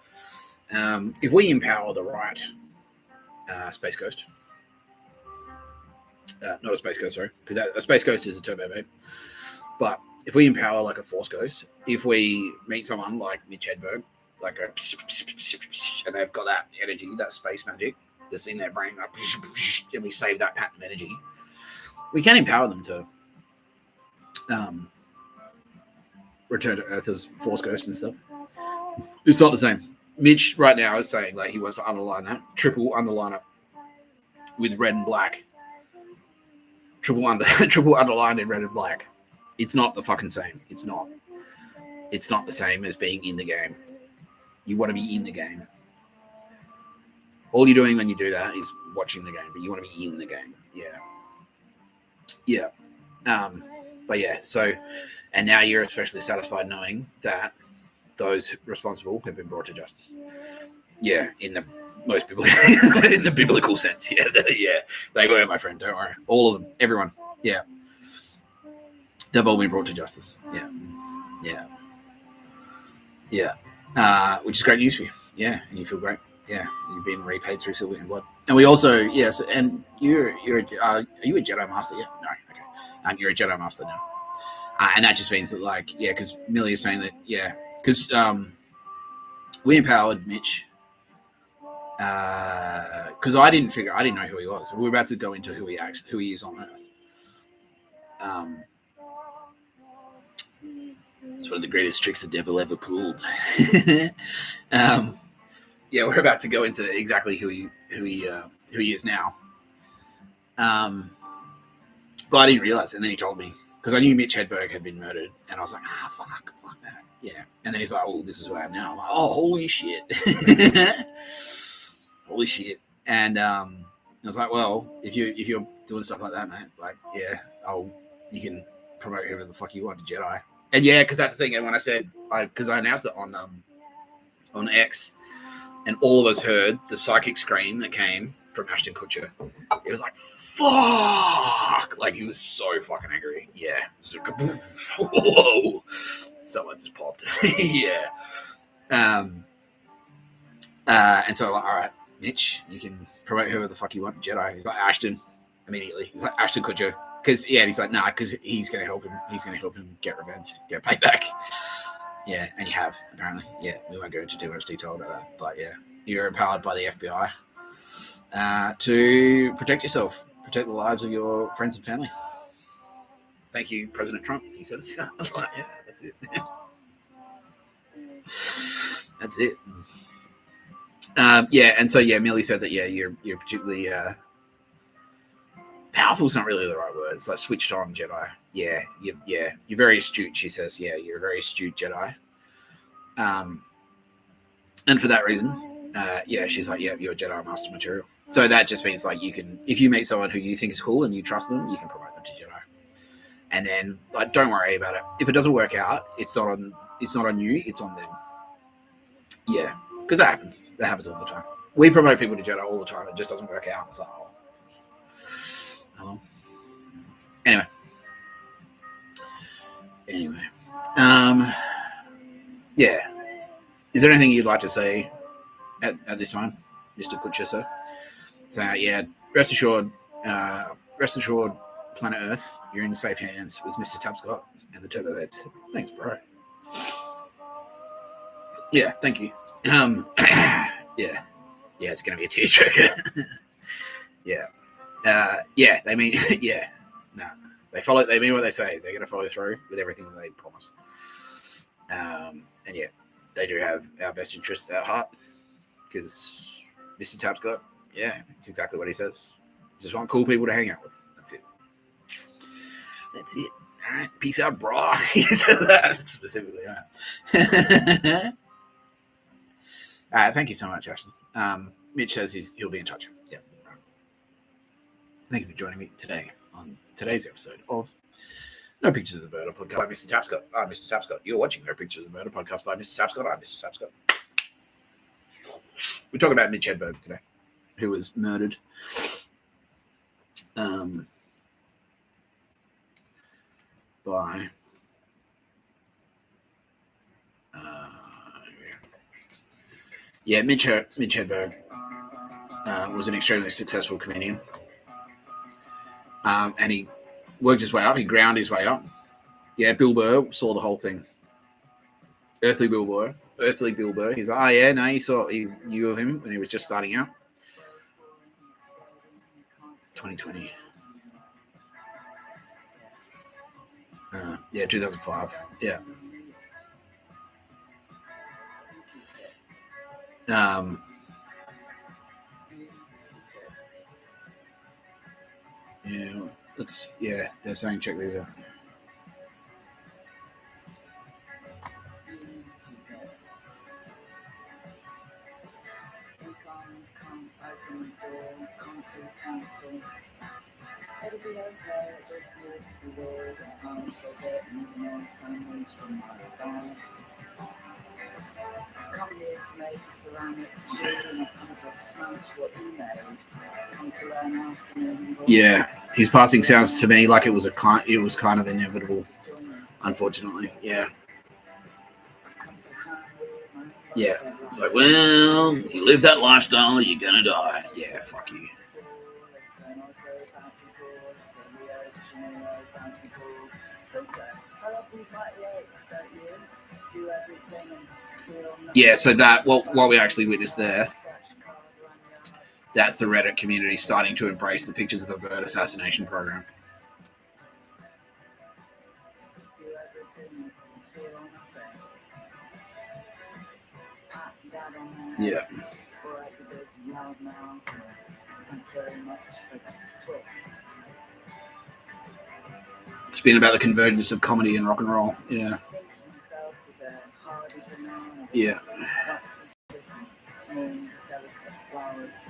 If we empower the right Space Ghost, not a Space Ghost, sorry, because a Space Ghost is a turbo babe. But if we empower like a Force Ghost, if we meet someone like Mitch Hedberg, like and they've got that energy, that space magic that's in their brain, like, and we save that pattern of energy, we can empower them to return to Earth as Force Ghost and stuff. It's not the same. Mitch right now is saying like he wants to underline that, triple underline it with red and black, triple underlined in red and black. It's not the fucking same. It's not the same as being in the game. You want to be in the game. All you're doing when you do that is watching the game, but you want to be in the game. Yeah. But yeah, so, and now you're especially satisfied knowing that those responsible have been brought to justice. Yeah, in the most biblical sense. Yeah, they were, my friend. Don't worry, all of them, everyone. Yeah, they've all been brought to justice. Yeah. Which is great news for you. Yeah, and you feel great. Yeah, you've been repaid through silver and blood. And we also, yes, and are you a Jedi Master? Yeah, no, okay. You're a Jedi Master now, and that just means that, like, yeah, because Millie is saying that, yeah, because we empowered Mitch. Because I didn't know who he was. We're about to go into who he is on Earth. It's one of the greatest tricks the devil ever pulled. Yeah, we're about to go into exactly who he is now. But I didn't realize, and then he told me, because I knew Mitch Hedberg had been murdered, and I was like, fuck that. Yeah, and then he's like, oh, this is who I am now. I'm like, oh, holy shit. Holy shit. And I was like, well, if you're doing stuff like that, mate, like, yeah, you can promote whoever the fuck you want to Jedi. And yeah, because that's the thing. And when I said, because I announced it on X, and all of us heard the psychic scream that came from Ashton Kutcher. It was like, fuck! Like, he was so fucking angry. Yeah. Whoa! Someone just popped. Yeah. And so I'm like, all right, Mitch, you can promote whoever the fuck you want, Jedi. He's like, Ashton, immediately. He's like, Ashton Kutcher. Because, yeah, he's like, nah, because he's going to help him. He's going to help him get revenge, get payback. Yeah, and you have, apparently. Yeah, we won't go into too much detail about that. But, yeah, you're empowered by the FBI to protect yourself, protect the lives of your friends and family. Thank you, President Trump. He says, yeah, that's it. That's it. Yeah, and so, yeah, Millie said that, yeah, you're particularly powerful is not really the right word. It's like switched on Jedi. Yeah, you're very astute, she says. Yeah, you're a very astute Jedi. And for that reason, yeah, she's like, yeah, you're a Jedi Master material. So that just means, like, you can, if you meet someone who you think is cool and you trust them, you can promote them to Jedi. And then, like, don't worry about it. If it doesn't work out, it's not on you, it's on them. Yeah, because that happens. That happens all the time. We promote people to Jedi all the time. It just doesn't work out. It's like, oh. Anyway. Anyway, yeah. Is there anything you'd like to say at this time, Mr. Butcher, sir? So yeah, rest assured, planet Earth, you're in safe hands with Mr. Tapscott and the Turbo Heads. Thanks, bro. Yeah, thank you. Yeah, it's gonna be a tearjerker. Yeah, they mean, yeah, no, they mean what they say. They're gonna follow through with everything that they promise. And yeah, they do have our best interests at heart because Mr. Tapscott, yeah, it's exactly what he says. Just want cool people to hang out with. That's it. All right, peace out, bro. He said that specifically. Right? Thank you so much, Ashton. Mitch says he'll be in touch. Yeah. Thank you for joining me today on today's episode of No Pictures of the Murder podcast by Mr. Tapscott. I'm Mr. Tapscott. You're watching No Pictures of the Murder podcast by Mr. Tapscott. I'm Mr. Tapscott. We're talking about Mitch Hedberg today, who was murdered. By Mitch Hedberg was an extremely successful comedian, and he worked his way up. He ground his way up. Yeah, Bill Burr saw the whole thing. Earthly Bill Burr. He's like, oh yeah, no, he knew of him when he was just starting out. 2020. 2005. Yeah. They're saying check these out. Come open the door, come through council. It'll be okay, I just need to be worried at home for a bit and even on sandwich from my bag. I've come here to make a ceramic shield and I've come to smash what you made. I've come to learn how to move. Yeah, his passing sounds to me like it was kind of inevitable, unfortunately. Yeah. Yeah, it's like, well, you live that lifestyle, you're gonna die. Yeah, fuck you. Yeah, so that what we actually witnessed there, that's the Reddit community starting to embrace the pictures of a bird assassination program. Yeah. It's been about the convergence of comedy and rock and roll. Yeah. Yeah.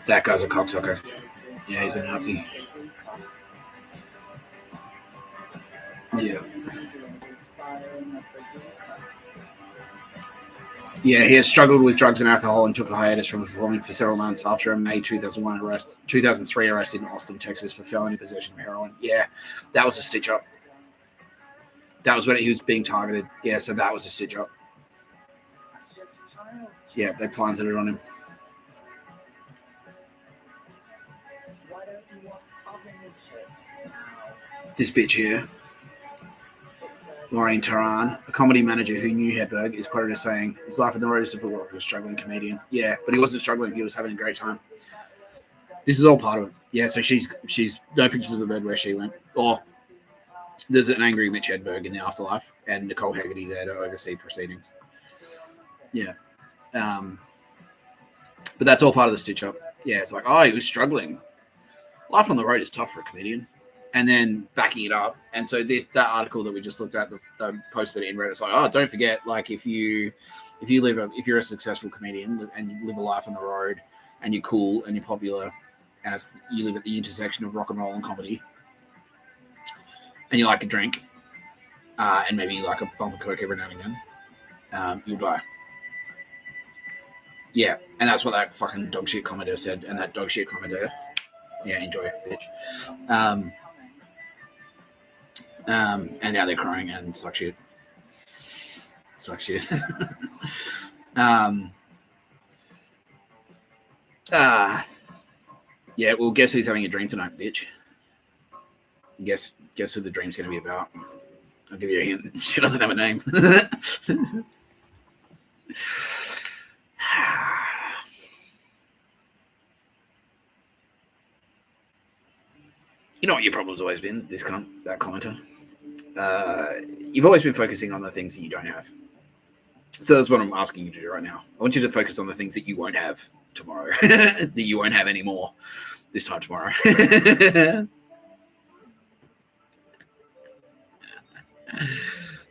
That guy's a cocksucker. Yeah, he's a Nazi. Yeah. Yeah, he had struggled with drugs and alcohol and took a hiatus from performing for several months after a May 2003 arrest in Austin, Texas for felony possession of heroin. Yeah, that was a stitch up. That was when he was being targeted. Yeah, so that was a stitch up. Yeah, they planted it on him. This bitch here, Maureen Tehran, a comedy manager who knew Hedberg, is quoted as saying, his life in the road is difficult for a struggling comedian. Yeah, but he wasn't struggling. He was having a great time. This is all part of it. Yeah, so she's no pictures of the bed where she went. Or there's an angry Mitch Hedberg in the afterlife, and Nicole Haggerty there to oversee proceedings. Yeah. But that's all part of the stitch up. Yeah, it's like, oh, he was struggling. Life on the road is tough for a comedian. And then backing it up. And so that article that we just looked at, they posted it in Reddit. It's like, oh, don't forget, like if you're a successful comedian and you live a life on the road and you're cool and you're popular and you live at the intersection of rock and roll and comedy and you like a drink and maybe you like a bump of coke every now and again, you'll die. Yeah, and that's what that fucking dog shit commenter said. And that dog shit commenter, yeah, enjoy it, bitch. And now they're crying and it's like shit. Sucks shit. Yeah, well, guess who's having a dream tonight, bitch? Guess who the dream's going to be about? I'll give you a hint. She doesn't have a name. You know what your problem's always been, that commenter? You've always been focusing on the things that you don't have. So that's what I'm asking you to do right now. I want you to focus on the things that you won't have tomorrow, that you won't have anymore this time tomorrow.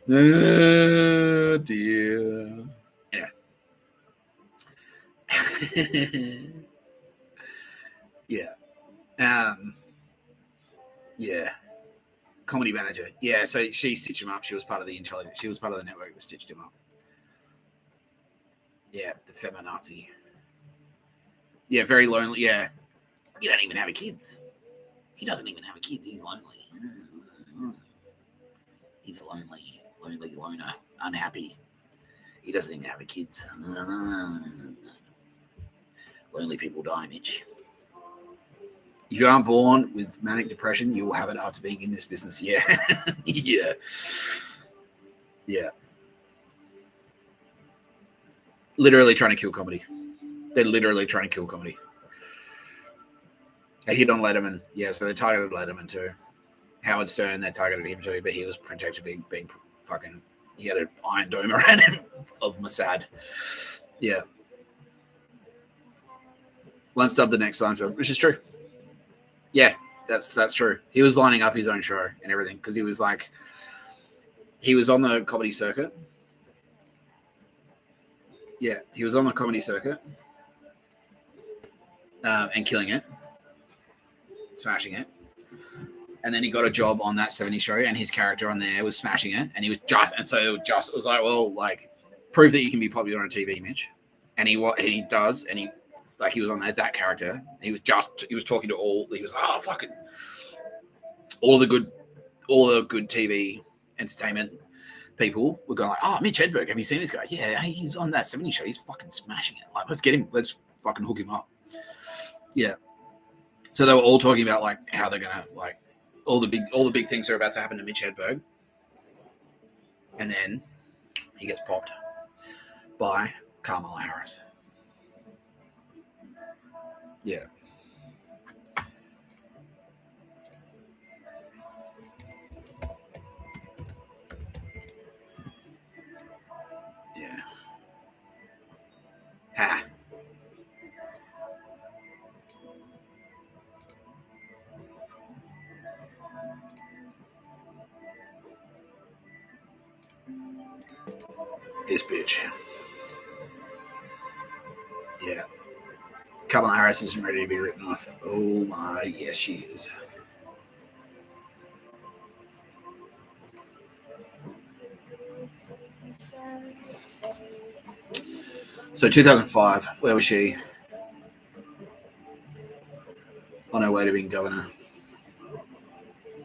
Oh, dear. Anyway. Yeah. Yeah. Comedy manager. Yeah, so she stitched him up. She was part of the intelligence. She was part of the network that stitched him up. Yeah, the feminazi. Yeah, very lonely. Yeah. You don't even have a kids. He doesn't even have a kids. He's lonely. He's a lonely loner. Unhappy. He doesn't even have a kids. Lonely people die, Mitch. If you aren't born with manic depression, you will have it after being in this business. Yeah. Yeah. Yeah. Literally trying to kill comedy. They're literally trying to kill comedy. They hit on Letterman. Yeah, so they targeted Letterman too. Howard Stern, they targeted him too, but he was protected being fucking... He had an iron dome around him of Mossad. Yeah. Once dubbed the next Seinfeld, which is true. Yeah, that's true. He was lining up his own show and everything because he was on the comedy circuit. Yeah, he was on the comedy circuit and killing it, smashing it. And then he got a job on that 70s show, and his character on there was smashing it. And he was it was like, well, like, prove that you can be popular on TV, Mitch. And he does, and he was on that character. He was talking to all the good TV entertainment people were going like, oh, Mitch Hedberg, have you seen this guy? Yeah, he's on that 70s show. He's fucking smashing it. Like, let's get him. Let's fucking hook him up. Yeah. So they were all talking about like how they're gonna like all the big things are about to happen to Mitch Hedberg, and then he gets popped by Kamala Harris. Yeah. Yeah. Ha. This bitch. Yeah. Kamala Harris isn't ready to be written off. Oh my, yes she is. So 2005, where was she? On her way to being governor.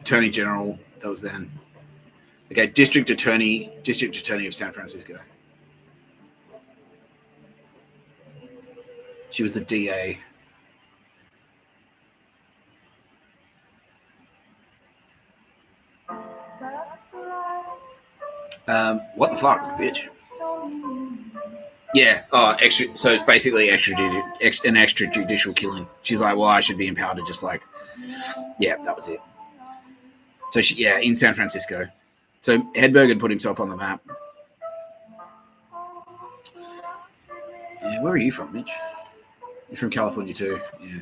Attorney General, that was then. Okay, District Attorney of San Francisco. She was the DA. What the fuck, bitch? Yeah. Oh, extra. So it's basically an extrajudicial killing. She's like, well, I should be empowered to just like. Yeah, that was it. So in San Francisco. So Hedberg had put himself on the map. Yeah, where are you from, Mitch? You're from California too. Yeah.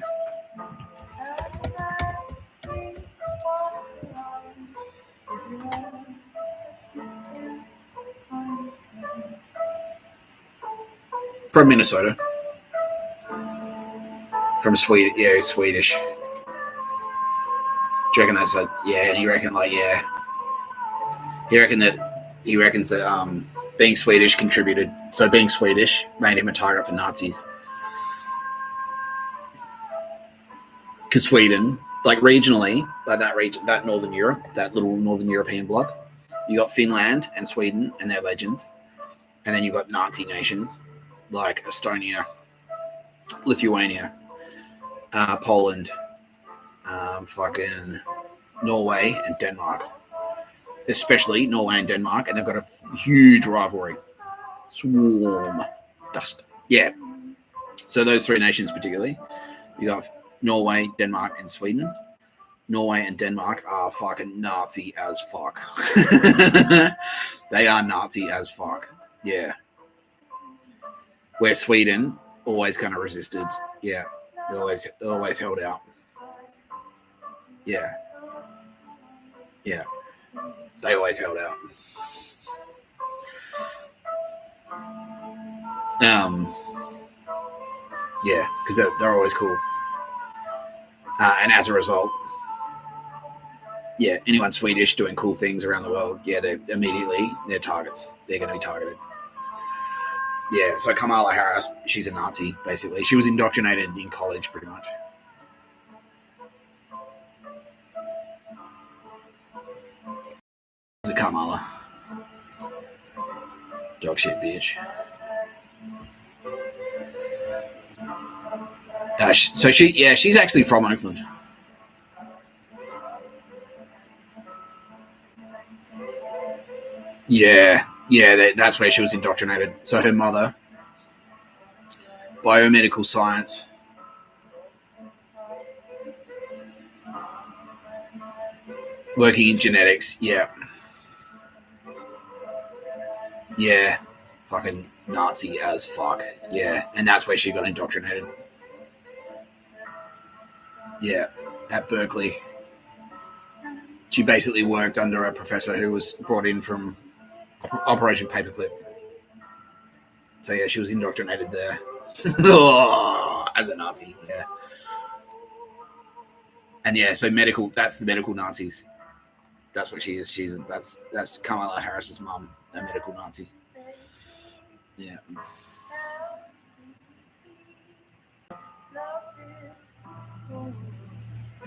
From Minnesota. From Sweden. Yeah, he's Swedish. Do you reckon that's like, yeah, and he reckons that being Swedish contributed. So being Swedish made him a target for Nazis. Because Sweden, like regionally, like that region, that little Northern European bloc, you got Finland and Sweden and their legends. And then you've got Nazi nations like Estonia, Lithuania, Poland, fucking Norway and Denmark. Especially Norway and Denmark, and they've got a huge rivalry. Swarm dust. Yeah. So those three nations particularly, you got Norway, Denmark, and Sweden. Norway and Denmark are fucking Nazi as fuck. They are Nazi as fuck. Yeah. Where Sweden always kind of resisted. Yeah. They always held out. Yeah. Yeah. They always held out. Yeah, because they're always cool. And as a result, yeah, anyone Swedish doing cool things around the world, yeah, they're targets. They're going to be targeted. Yeah, so Kamala Harris, she's a Nazi, basically. She was indoctrinated in college, pretty much. This is Kamala. Dog shit bitch. So she's actually from Oakland. Yeah, that's where she was indoctrinated. So her mother, biomedical science, working in genetics. Yeah, fucking Nazi as fuck. Yeah, and that's where she got indoctrinated. Yeah, at Berkeley. She basically worked under a professor who was brought in from Operation Paperclip. So yeah, she was indoctrinated there. As a Nazi, yeah. And yeah, so medical, that's the medical Nazis. That's what she is. That's Kamala Harris's mum, a medical Nazi. Yeah.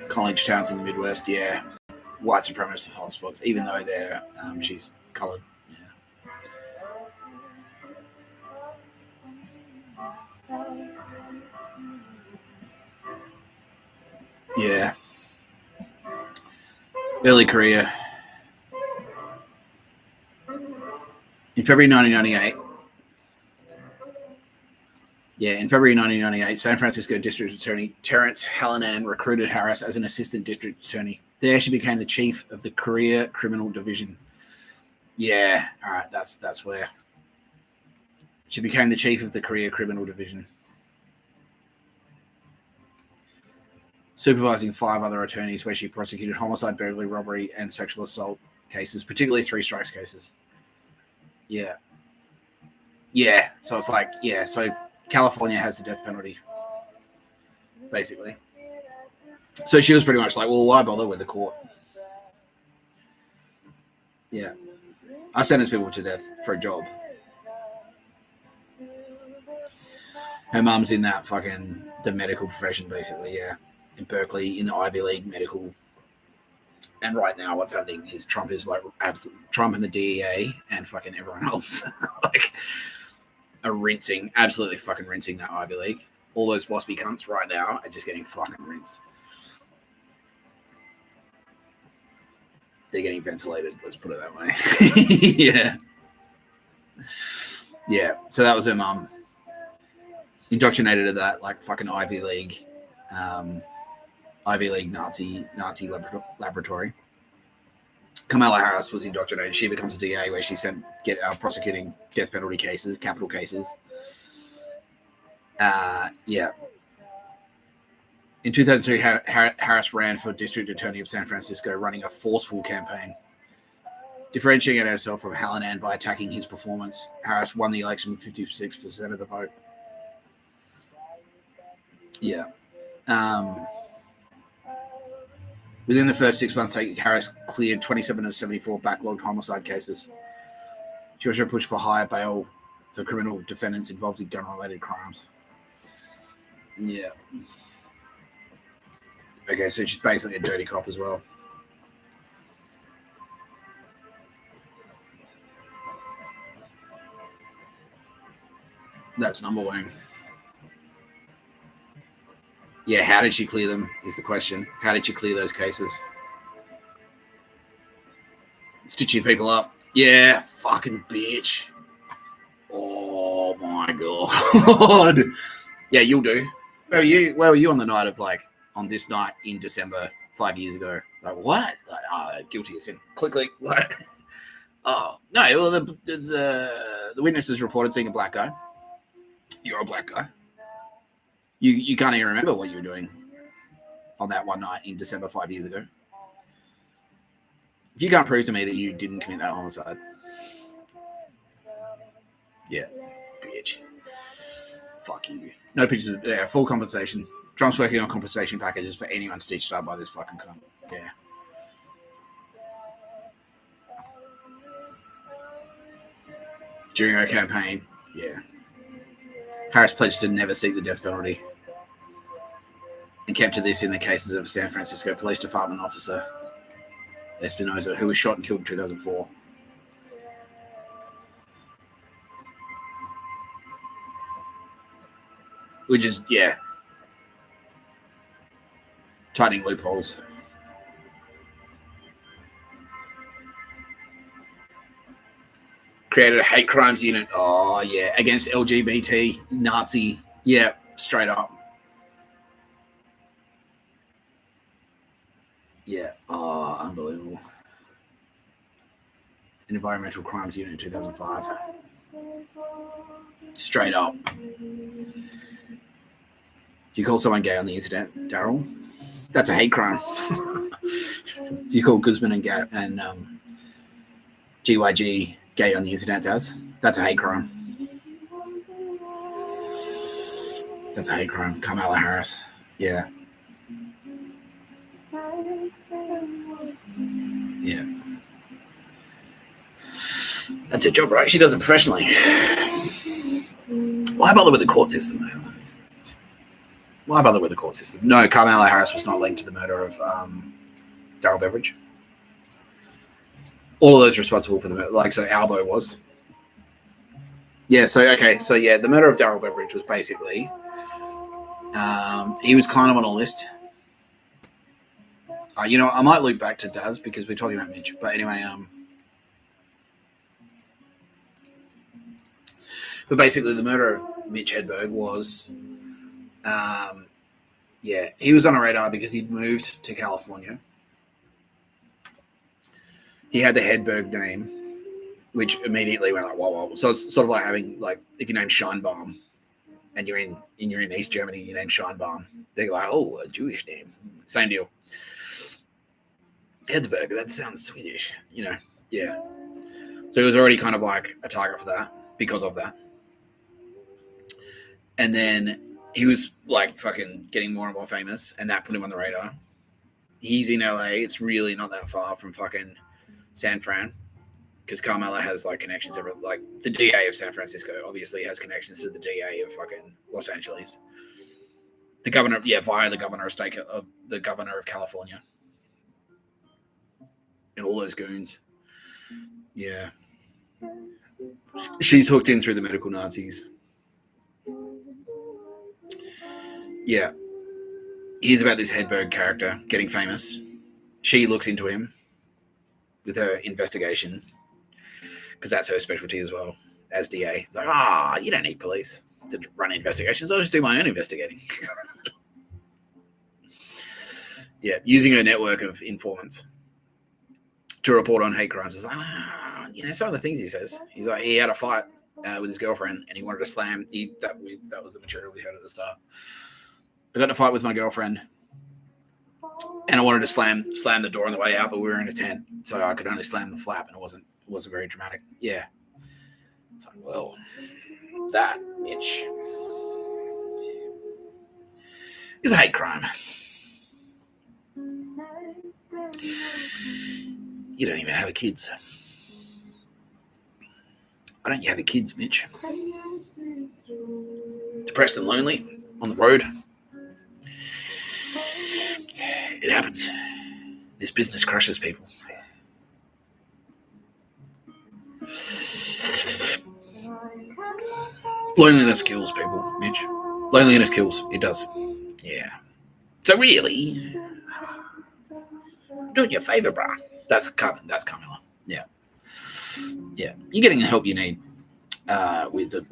College towns in the Midwest, yeah. White supremacist hotspots, even though they're she's coloured. Yeah. Early career. In February 1998. Yeah, in February 1998, San Francisco District Attorney Terrence Hallinan recruited Harris as an assistant district attorney. There, she became the chief of the Career Criminal Division. Yeah, all right, that's where she became the chief of the Career Criminal Division, supervising 5 other attorneys, where she prosecuted homicide, burglary, robbery, and sexual assault cases, particularly 3 strikes cases. Yeah. So it's like, yeah, so California has the death penalty, basically. So she was pretty much like, well, why bother with the court? Yeah. I sentence people to death for a job. Her mum's in that fucking, the medical profession, basically, yeah. In Berkeley, in the Ivy League medical. And right now what's happening is Trump is like, Trump and the DEA and fucking everyone else, like, are absolutely fucking rinsing that Ivy League. All those waspy cunts right now are just getting fucking rinsed. They're getting ventilated, let's put it that way. Yeah, so that was her mum. Indoctrinated to that, like, fucking Ivy League Nazi laboratory. Kamala Harris was indoctrinated. She becomes a DA, where she's prosecuting death penalty cases, capital cases. Yeah. In 2002, Harris ran for district attorney of San Francisco, running a forceful campaign, differentiating herself from Hallinan by attacking his performance. Harris won the election with 56% of the vote. Yeah. Within the first 6 months, Harris cleared 27 of 74 backlogged homicide cases. She also pushed for higher bail for criminal defendants involved in gun-related crimes. Yeah. Okay, so she's basically a dirty cop as well. That's number one. Yeah, how did she clear them is the question. How did she clear those cases? Stitching people up. Yeah, fucking bitch. Oh my god. Yeah, you'll do. Where were you on the night of, like, on this night in December 5 years ago? Like, what? Like, guilty of sin. Click, click. Like, oh no. Well, the witnesses reported seeing a black guy. You're a black guy. You can't even remember what you were doing on that one night in December 5 years ago. If you can't prove to me that you didn't commit that homicide, yeah, bitch. Fuck you. No pictures of full compensation. Trump's working on compensation packages for anyone stitched up by this fucking cunt. Yeah. During her campaign, yeah. Harris pledged to never seek the death penalty and kept to this in the cases of a San Francisco Police Department officer, Espinosa, who was shot and killed in 2004. Which is, yeah, tightening loopholes. Created a hate crimes unit. Oh, yeah, against LGBT, Nazi. Yeah, straight up. Yeah, oh, unbelievable. An environmental crimes unit in 2005. Straight up. Do you call someone gay on the internet, Daryl? That's a hate crime. Do you call Guzman and GYG gay on the internet, Daz? That's a hate crime. That's a hate crime. Kamala Harris. Yeah. Yeah. That's her job, right? She does it professionally. Why bother with the court system, though? Why bother with the court system? No, Kamala Harris was not linked to the murder of Daryl Beveridge. All of those responsible for the murder. Like, so Albo was. Yeah, so, okay. So, yeah, the murder of Daryl Beveridge was basically... he was kind of on a list. You know, I might loop back to Daz because we're talking about Mitch. But anyway... But basically, the murder of Mitch Hedberg was... yeah, he was on a radar because he'd moved to California. He had the Hedberg name, which immediately went like, whoa. So it's sort of like having, like, if your name's Scheinbaum and you're in East Germany, your name's Scheinbaum. They're like, oh, a Jewish name. Same deal. Hedberg, that sounds Swedish, you know. Yeah. So he was already kind of like a target for that because of that. And then he was like fucking getting more and more famous, and that put him on the radar. He's in LA. It's really not that far from fucking San Fran, because Carmela has like connections everywhere. Like the DA of San Francisco obviously has connections to the DA of fucking Los Angeles. The governor, yeah, via the governor of California, and all those goons. Yeah, she's hooked in through the medical Nazis. Yeah. Here's about this Hedberg character getting famous. She looks into him with her investigation, because that's her specialty as well as DA. It's like, you don't need police to run investigations. I'll just do my own investigating. Yeah, using her network of informants to report on hate crimes. It's like, you know, some of the things he says. He's like, he had a fight with his girlfriend, and he wanted to slam. That was the material we heard at the start. I got in a fight with my girlfriend, and I wanted to slam the door on the way out, but we were in a tent, so I could only slam the flap, and it wasn't very dramatic. Yeah. It's like, well, that, Mitch, is a hate crime. You don't even have kids. Why don't you have kids, Mitch? Depressed and lonely on the road. It happens. This business crushes people. Loneliness kills people, Mitch. Loneliness kills. It does. Yeah. So really, doing you a favor, brah. That's Carmilla. Yeah. Yeah. You're getting the help you need with the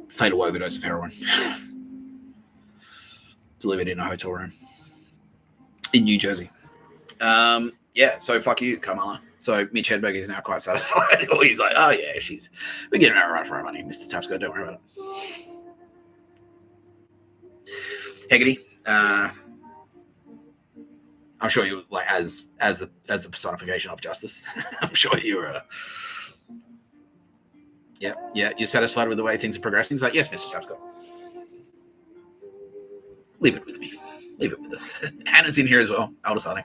fatal overdose of heroin. Delivered in a hotel room in New Jersey. Yeah, so fuck you, Carmilla. So Mitch Hedberg is now quite satisfied. He's like, oh yeah, we're getting her right for her money, Mr. Tapscott, don't worry about it. Hegarty, I'm sure you like as the personification of justice. I'm sure you're you're satisfied with the way things are progressing. He's like, yes, Mr. Tapscott. Leave it with me. Leave it with us. Hannah's in here as well. Aldous Harding.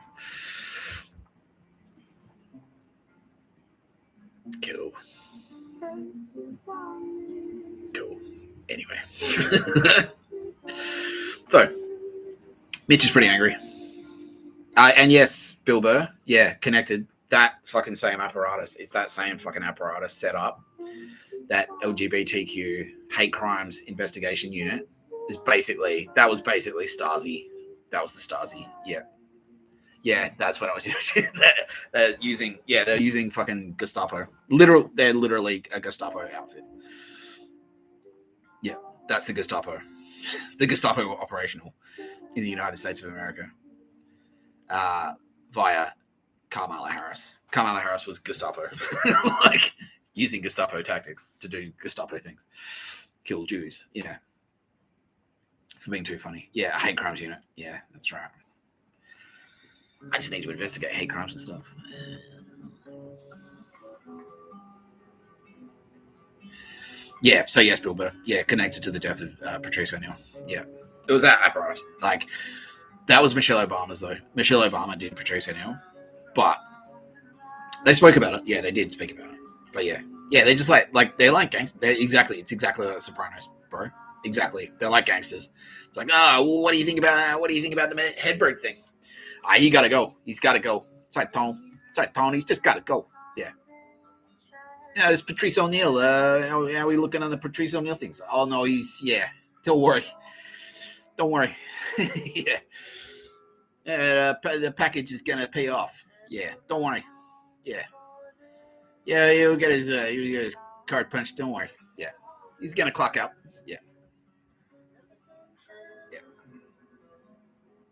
Cool. Anyway. So, Mitch is pretty angry. And yes, Bill Burr, yeah, connected. That fucking same apparatus. It's that same fucking apparatus set up. That LGBTQ hate crimes investigation unit is basically, that was basically Stasi. That was the Stasi. Yeah. Yeah, that's what I was using. They're using fucking Gestapo. They're literally a Gestapo outfit. Yeah, that's the Gestapo. The Gestapo operational in the United States of America via Kamala Harris. Kamala Harris was Gestapo, like using Gestapo tactics to do Gestapo things, kill Jews. Yeah, for being too funny. Yeah, a hate crimes unit. Yeah, that's right. I just need to investigate hate crimes and stuff. Yeah, so yes, Bill Burr. Yeah, connected to the death of Patrice O'Neill. Yeah, it was that apparatus. Like, that was Michelle Obama's, though. Michelle Obama did Patrice O'Neill, but they spoke about it. Yeah, they did speak about it. But yeah, they're just like they're like gangsters. It's exactly like Sopranos, bro. Exactly, they're like gangsters. It's like, well, what do you think about the Hedberg thing? He got to go. He's got to go. It's like Tone. He's just got to go. Yeah. Yeah, it's Patrice O'Neill. How are we looking on the Patrice O'Neill things? Oh no, don't worry. Yeah. The package is gonna pay off. Yeah, don't worry. Yeah, he'll get his card punched. Don't worry. Yeah, he's gonna clock out.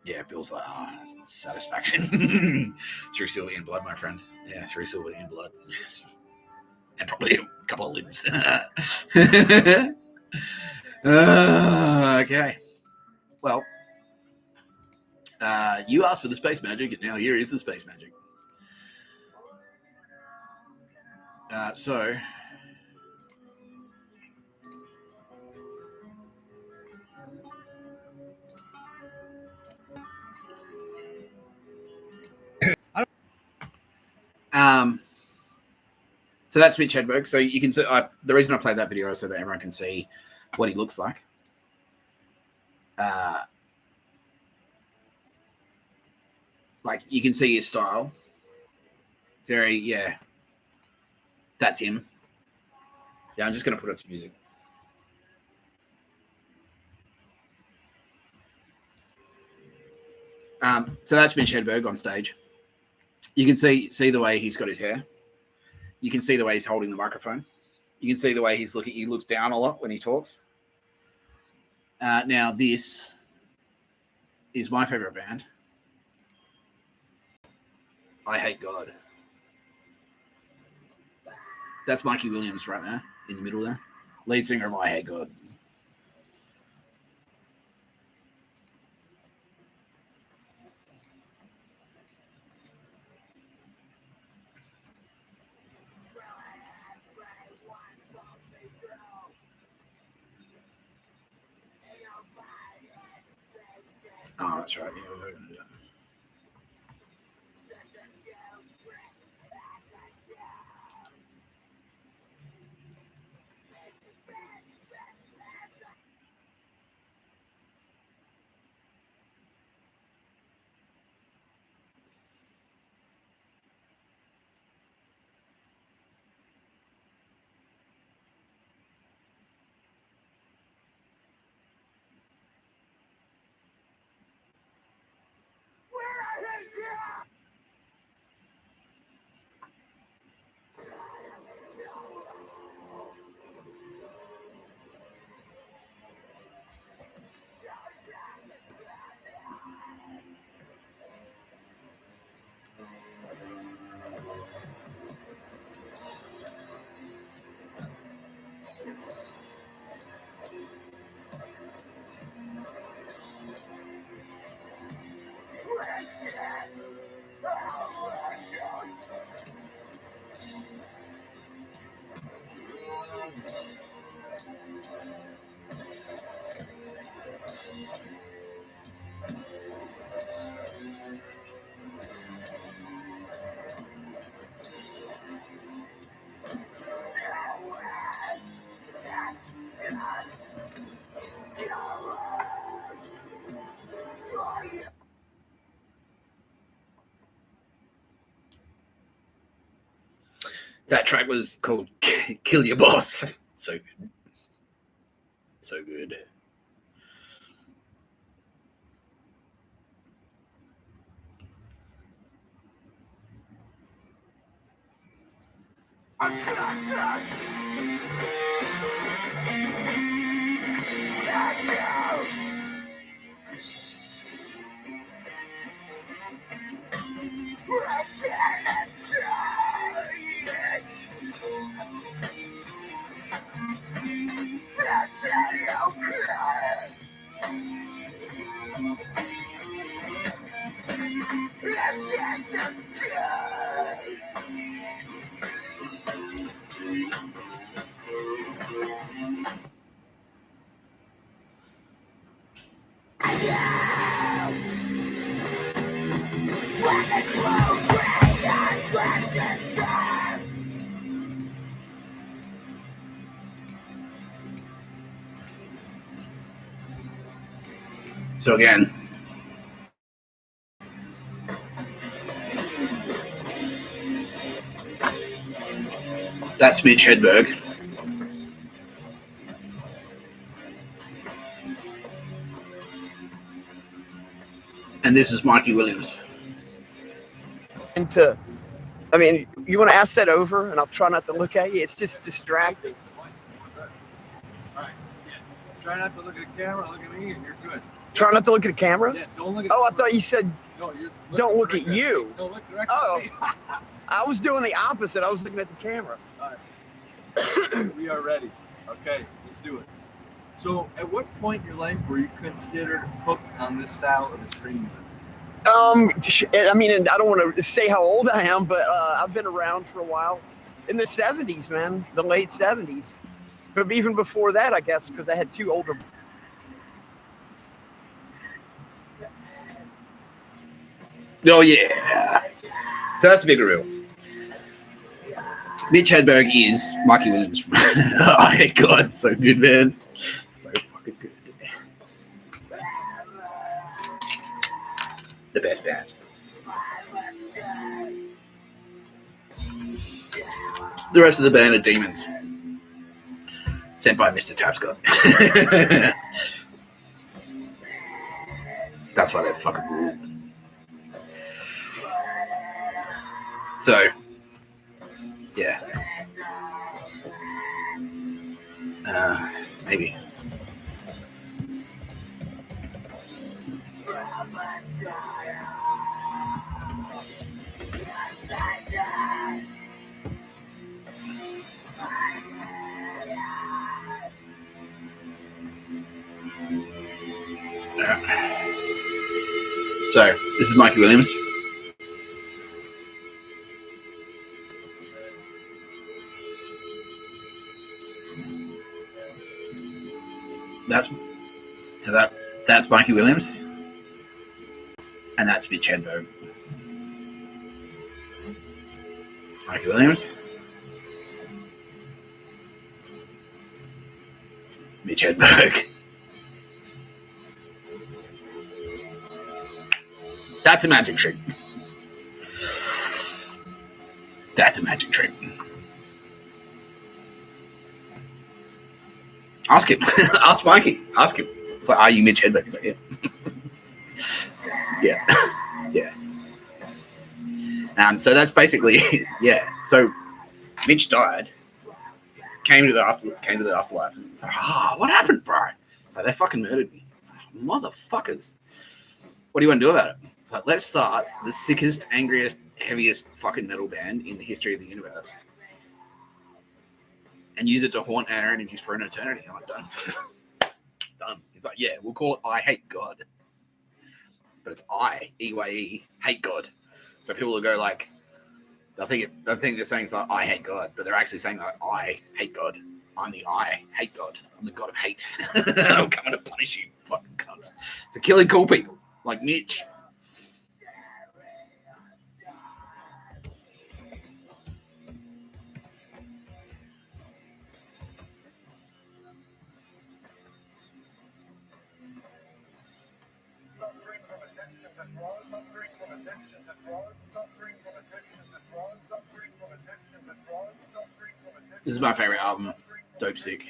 Yeah. Bill's like, satisfaction. Through Sylvian blood, my friend. Yeah, through Sylvian blood, and probably a couple of limbs. Okay. Well, you asked for the space magic, and now here is the space magic. So that's Mitch Hedberg. So you can see the reason I played that video is so that everyone can see what he looks like. Like, you can see his style. That's him. Yeah, I'm just going to put on some music. So that's Mitch Hedberg on stage. You can see the way he's got his hair. You can see the way he's holding the microphone. You can see the way he's looking. He looks down a lot when he talks. Now, this is my favorite band. I Hate God. That's Mikey Williams right there in the middle there. Lead singer of I Hate God. Oh, that's right. Yeah, we're going to do that. That track was called Kill Your Boss. So good. So good. So again, that's Mitch Hedberg. And this is Mikey Williams. I mean, you want to ask that over, and I'll try not to look at you. It's just distracting. All right. Yeah. Try not to look at the camera. Look at me, and you're good. Try not to look at the camera? Yeah, don't look at I thought you said don't look at you. Don't look directly at me. I was doing the opposite. I was looking at the camera. All right. We are ready. Okay, let's do it. So, at what point in your life were you considered hooked on this style of extremism? I mean, and I don't want to say how old I am, but I've been around for a while. In the 70s, man, the late 70s. But even before that, I guess, because I had two older. Oh, yeah. So that's a big reveal. Mitch Hedberg is Mikey Williams. Oh, God, so good, man. So fucking good. The best band. The rest of the band are demons. Sent by Mr. Tapscott. That's why they're fucking cool. So, yeah. Maybe. So, this is Mikey Williams. That's Mikey Williams, and that's Mitch Hedberg. Mikey Williams, Mitch Hedberg. That's a magic trick. That's a magic trick. Ask him. Ask Mikey. Ask him. It's like, are you Mitch Hedberg? He's like, yeah. Yeah. So that's basically, yeah. So Mitch died, came to the afterlife, and it's like, what happened, bro? It's like, they fucking murdered me. Motherfuckers. What do you want to do about it? It's like, let's start the sickest, angriest, heaviest fucking metal band in the history of the universe. And use it to haunt our enemies for an eternity. I'm like, done. Done. He's like, yeah, we'll call it I Hate God. But it's I, E-Y-E, hate God. So people will go like, I think they're saying it's like, I hate God, but they're actually saying like, I hate God. I'm the I hate God. I'm the God of hate. I'm coming to punish you, fucking cunts, for killing cool people like Mitch. This is my favorite album, Dope Sick.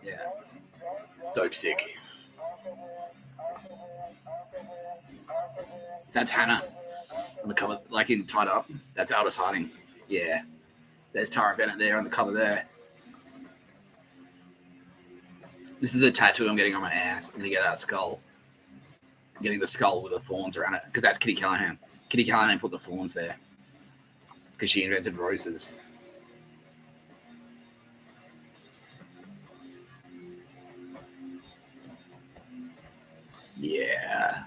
Yeah, Dope Sick. That's Hannah on the cover, like in Tied Up. That's Aldous Harding. Yeah, there's Tara Bennett there on the cover there. This is the tattoo I'm getting on my ass. I'm gonna get that skull. I'm getting the skull with the thorns around it because that's Kitty Callahan. Kitty Callahan put the thorns there because she invented roses. Yeah.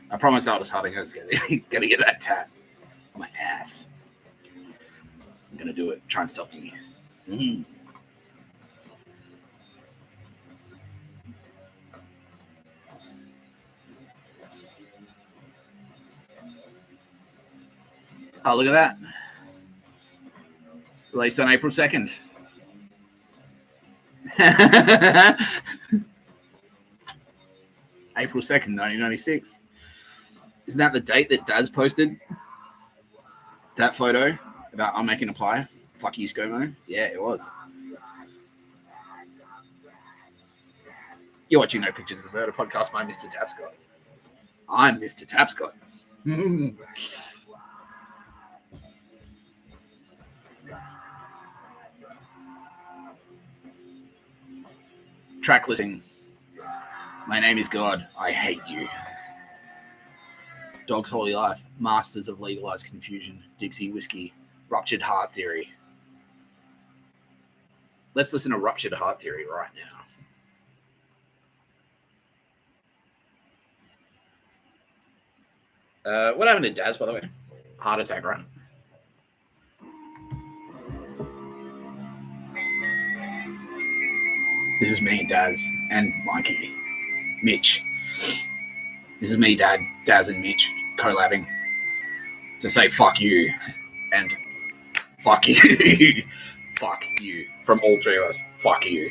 I promised Aldous Harding I was gonna get that tat on my ass. I'm gonna do it. Try and stop me. Mm. Oh, look at that. Released on April 2nd. April 2nd, 1996. Isn't that the date that Daz posted that photo about I'm making a pie? Fuck you, ScoMo. Yeah, it was. You're watching No Pictures of the Murder podcast by Mr. Tapscott. I'm Mr. Tapscott. Track listing. My name is God. I hate you. Dog's Holy Life. Masters of Legalized Confusion. Dixie Whiskey. Ruptured Heart Theory. Let's listen to Ruptured Heart Theory right now. What happened to Daz, by the way? Heart attack, right? This is me, Daz, and Mikey. Mitch. This is me, Dad, Daz, and Mitch collabing to say fuck you and fuck you. Fuck you. From all three of us. Fuck you.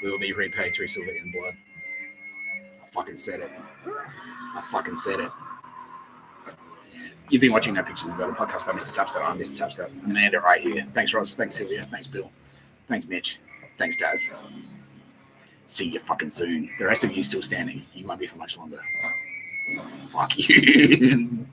We will be repaid through silver and blood. I fucking said it. I fucking said it. You've been watching No Pictures of the podcast by Mr. Tapscott. I'm Mr. Tapscott. I'm going to end it right here. Thanks, Ross. Thanks, Sylvia. Thanks, Bill. Thanks, Mitch. Thanks, Daz. See you fucking soon. The rest of you still standing. You won't be for much longer. Fuck you.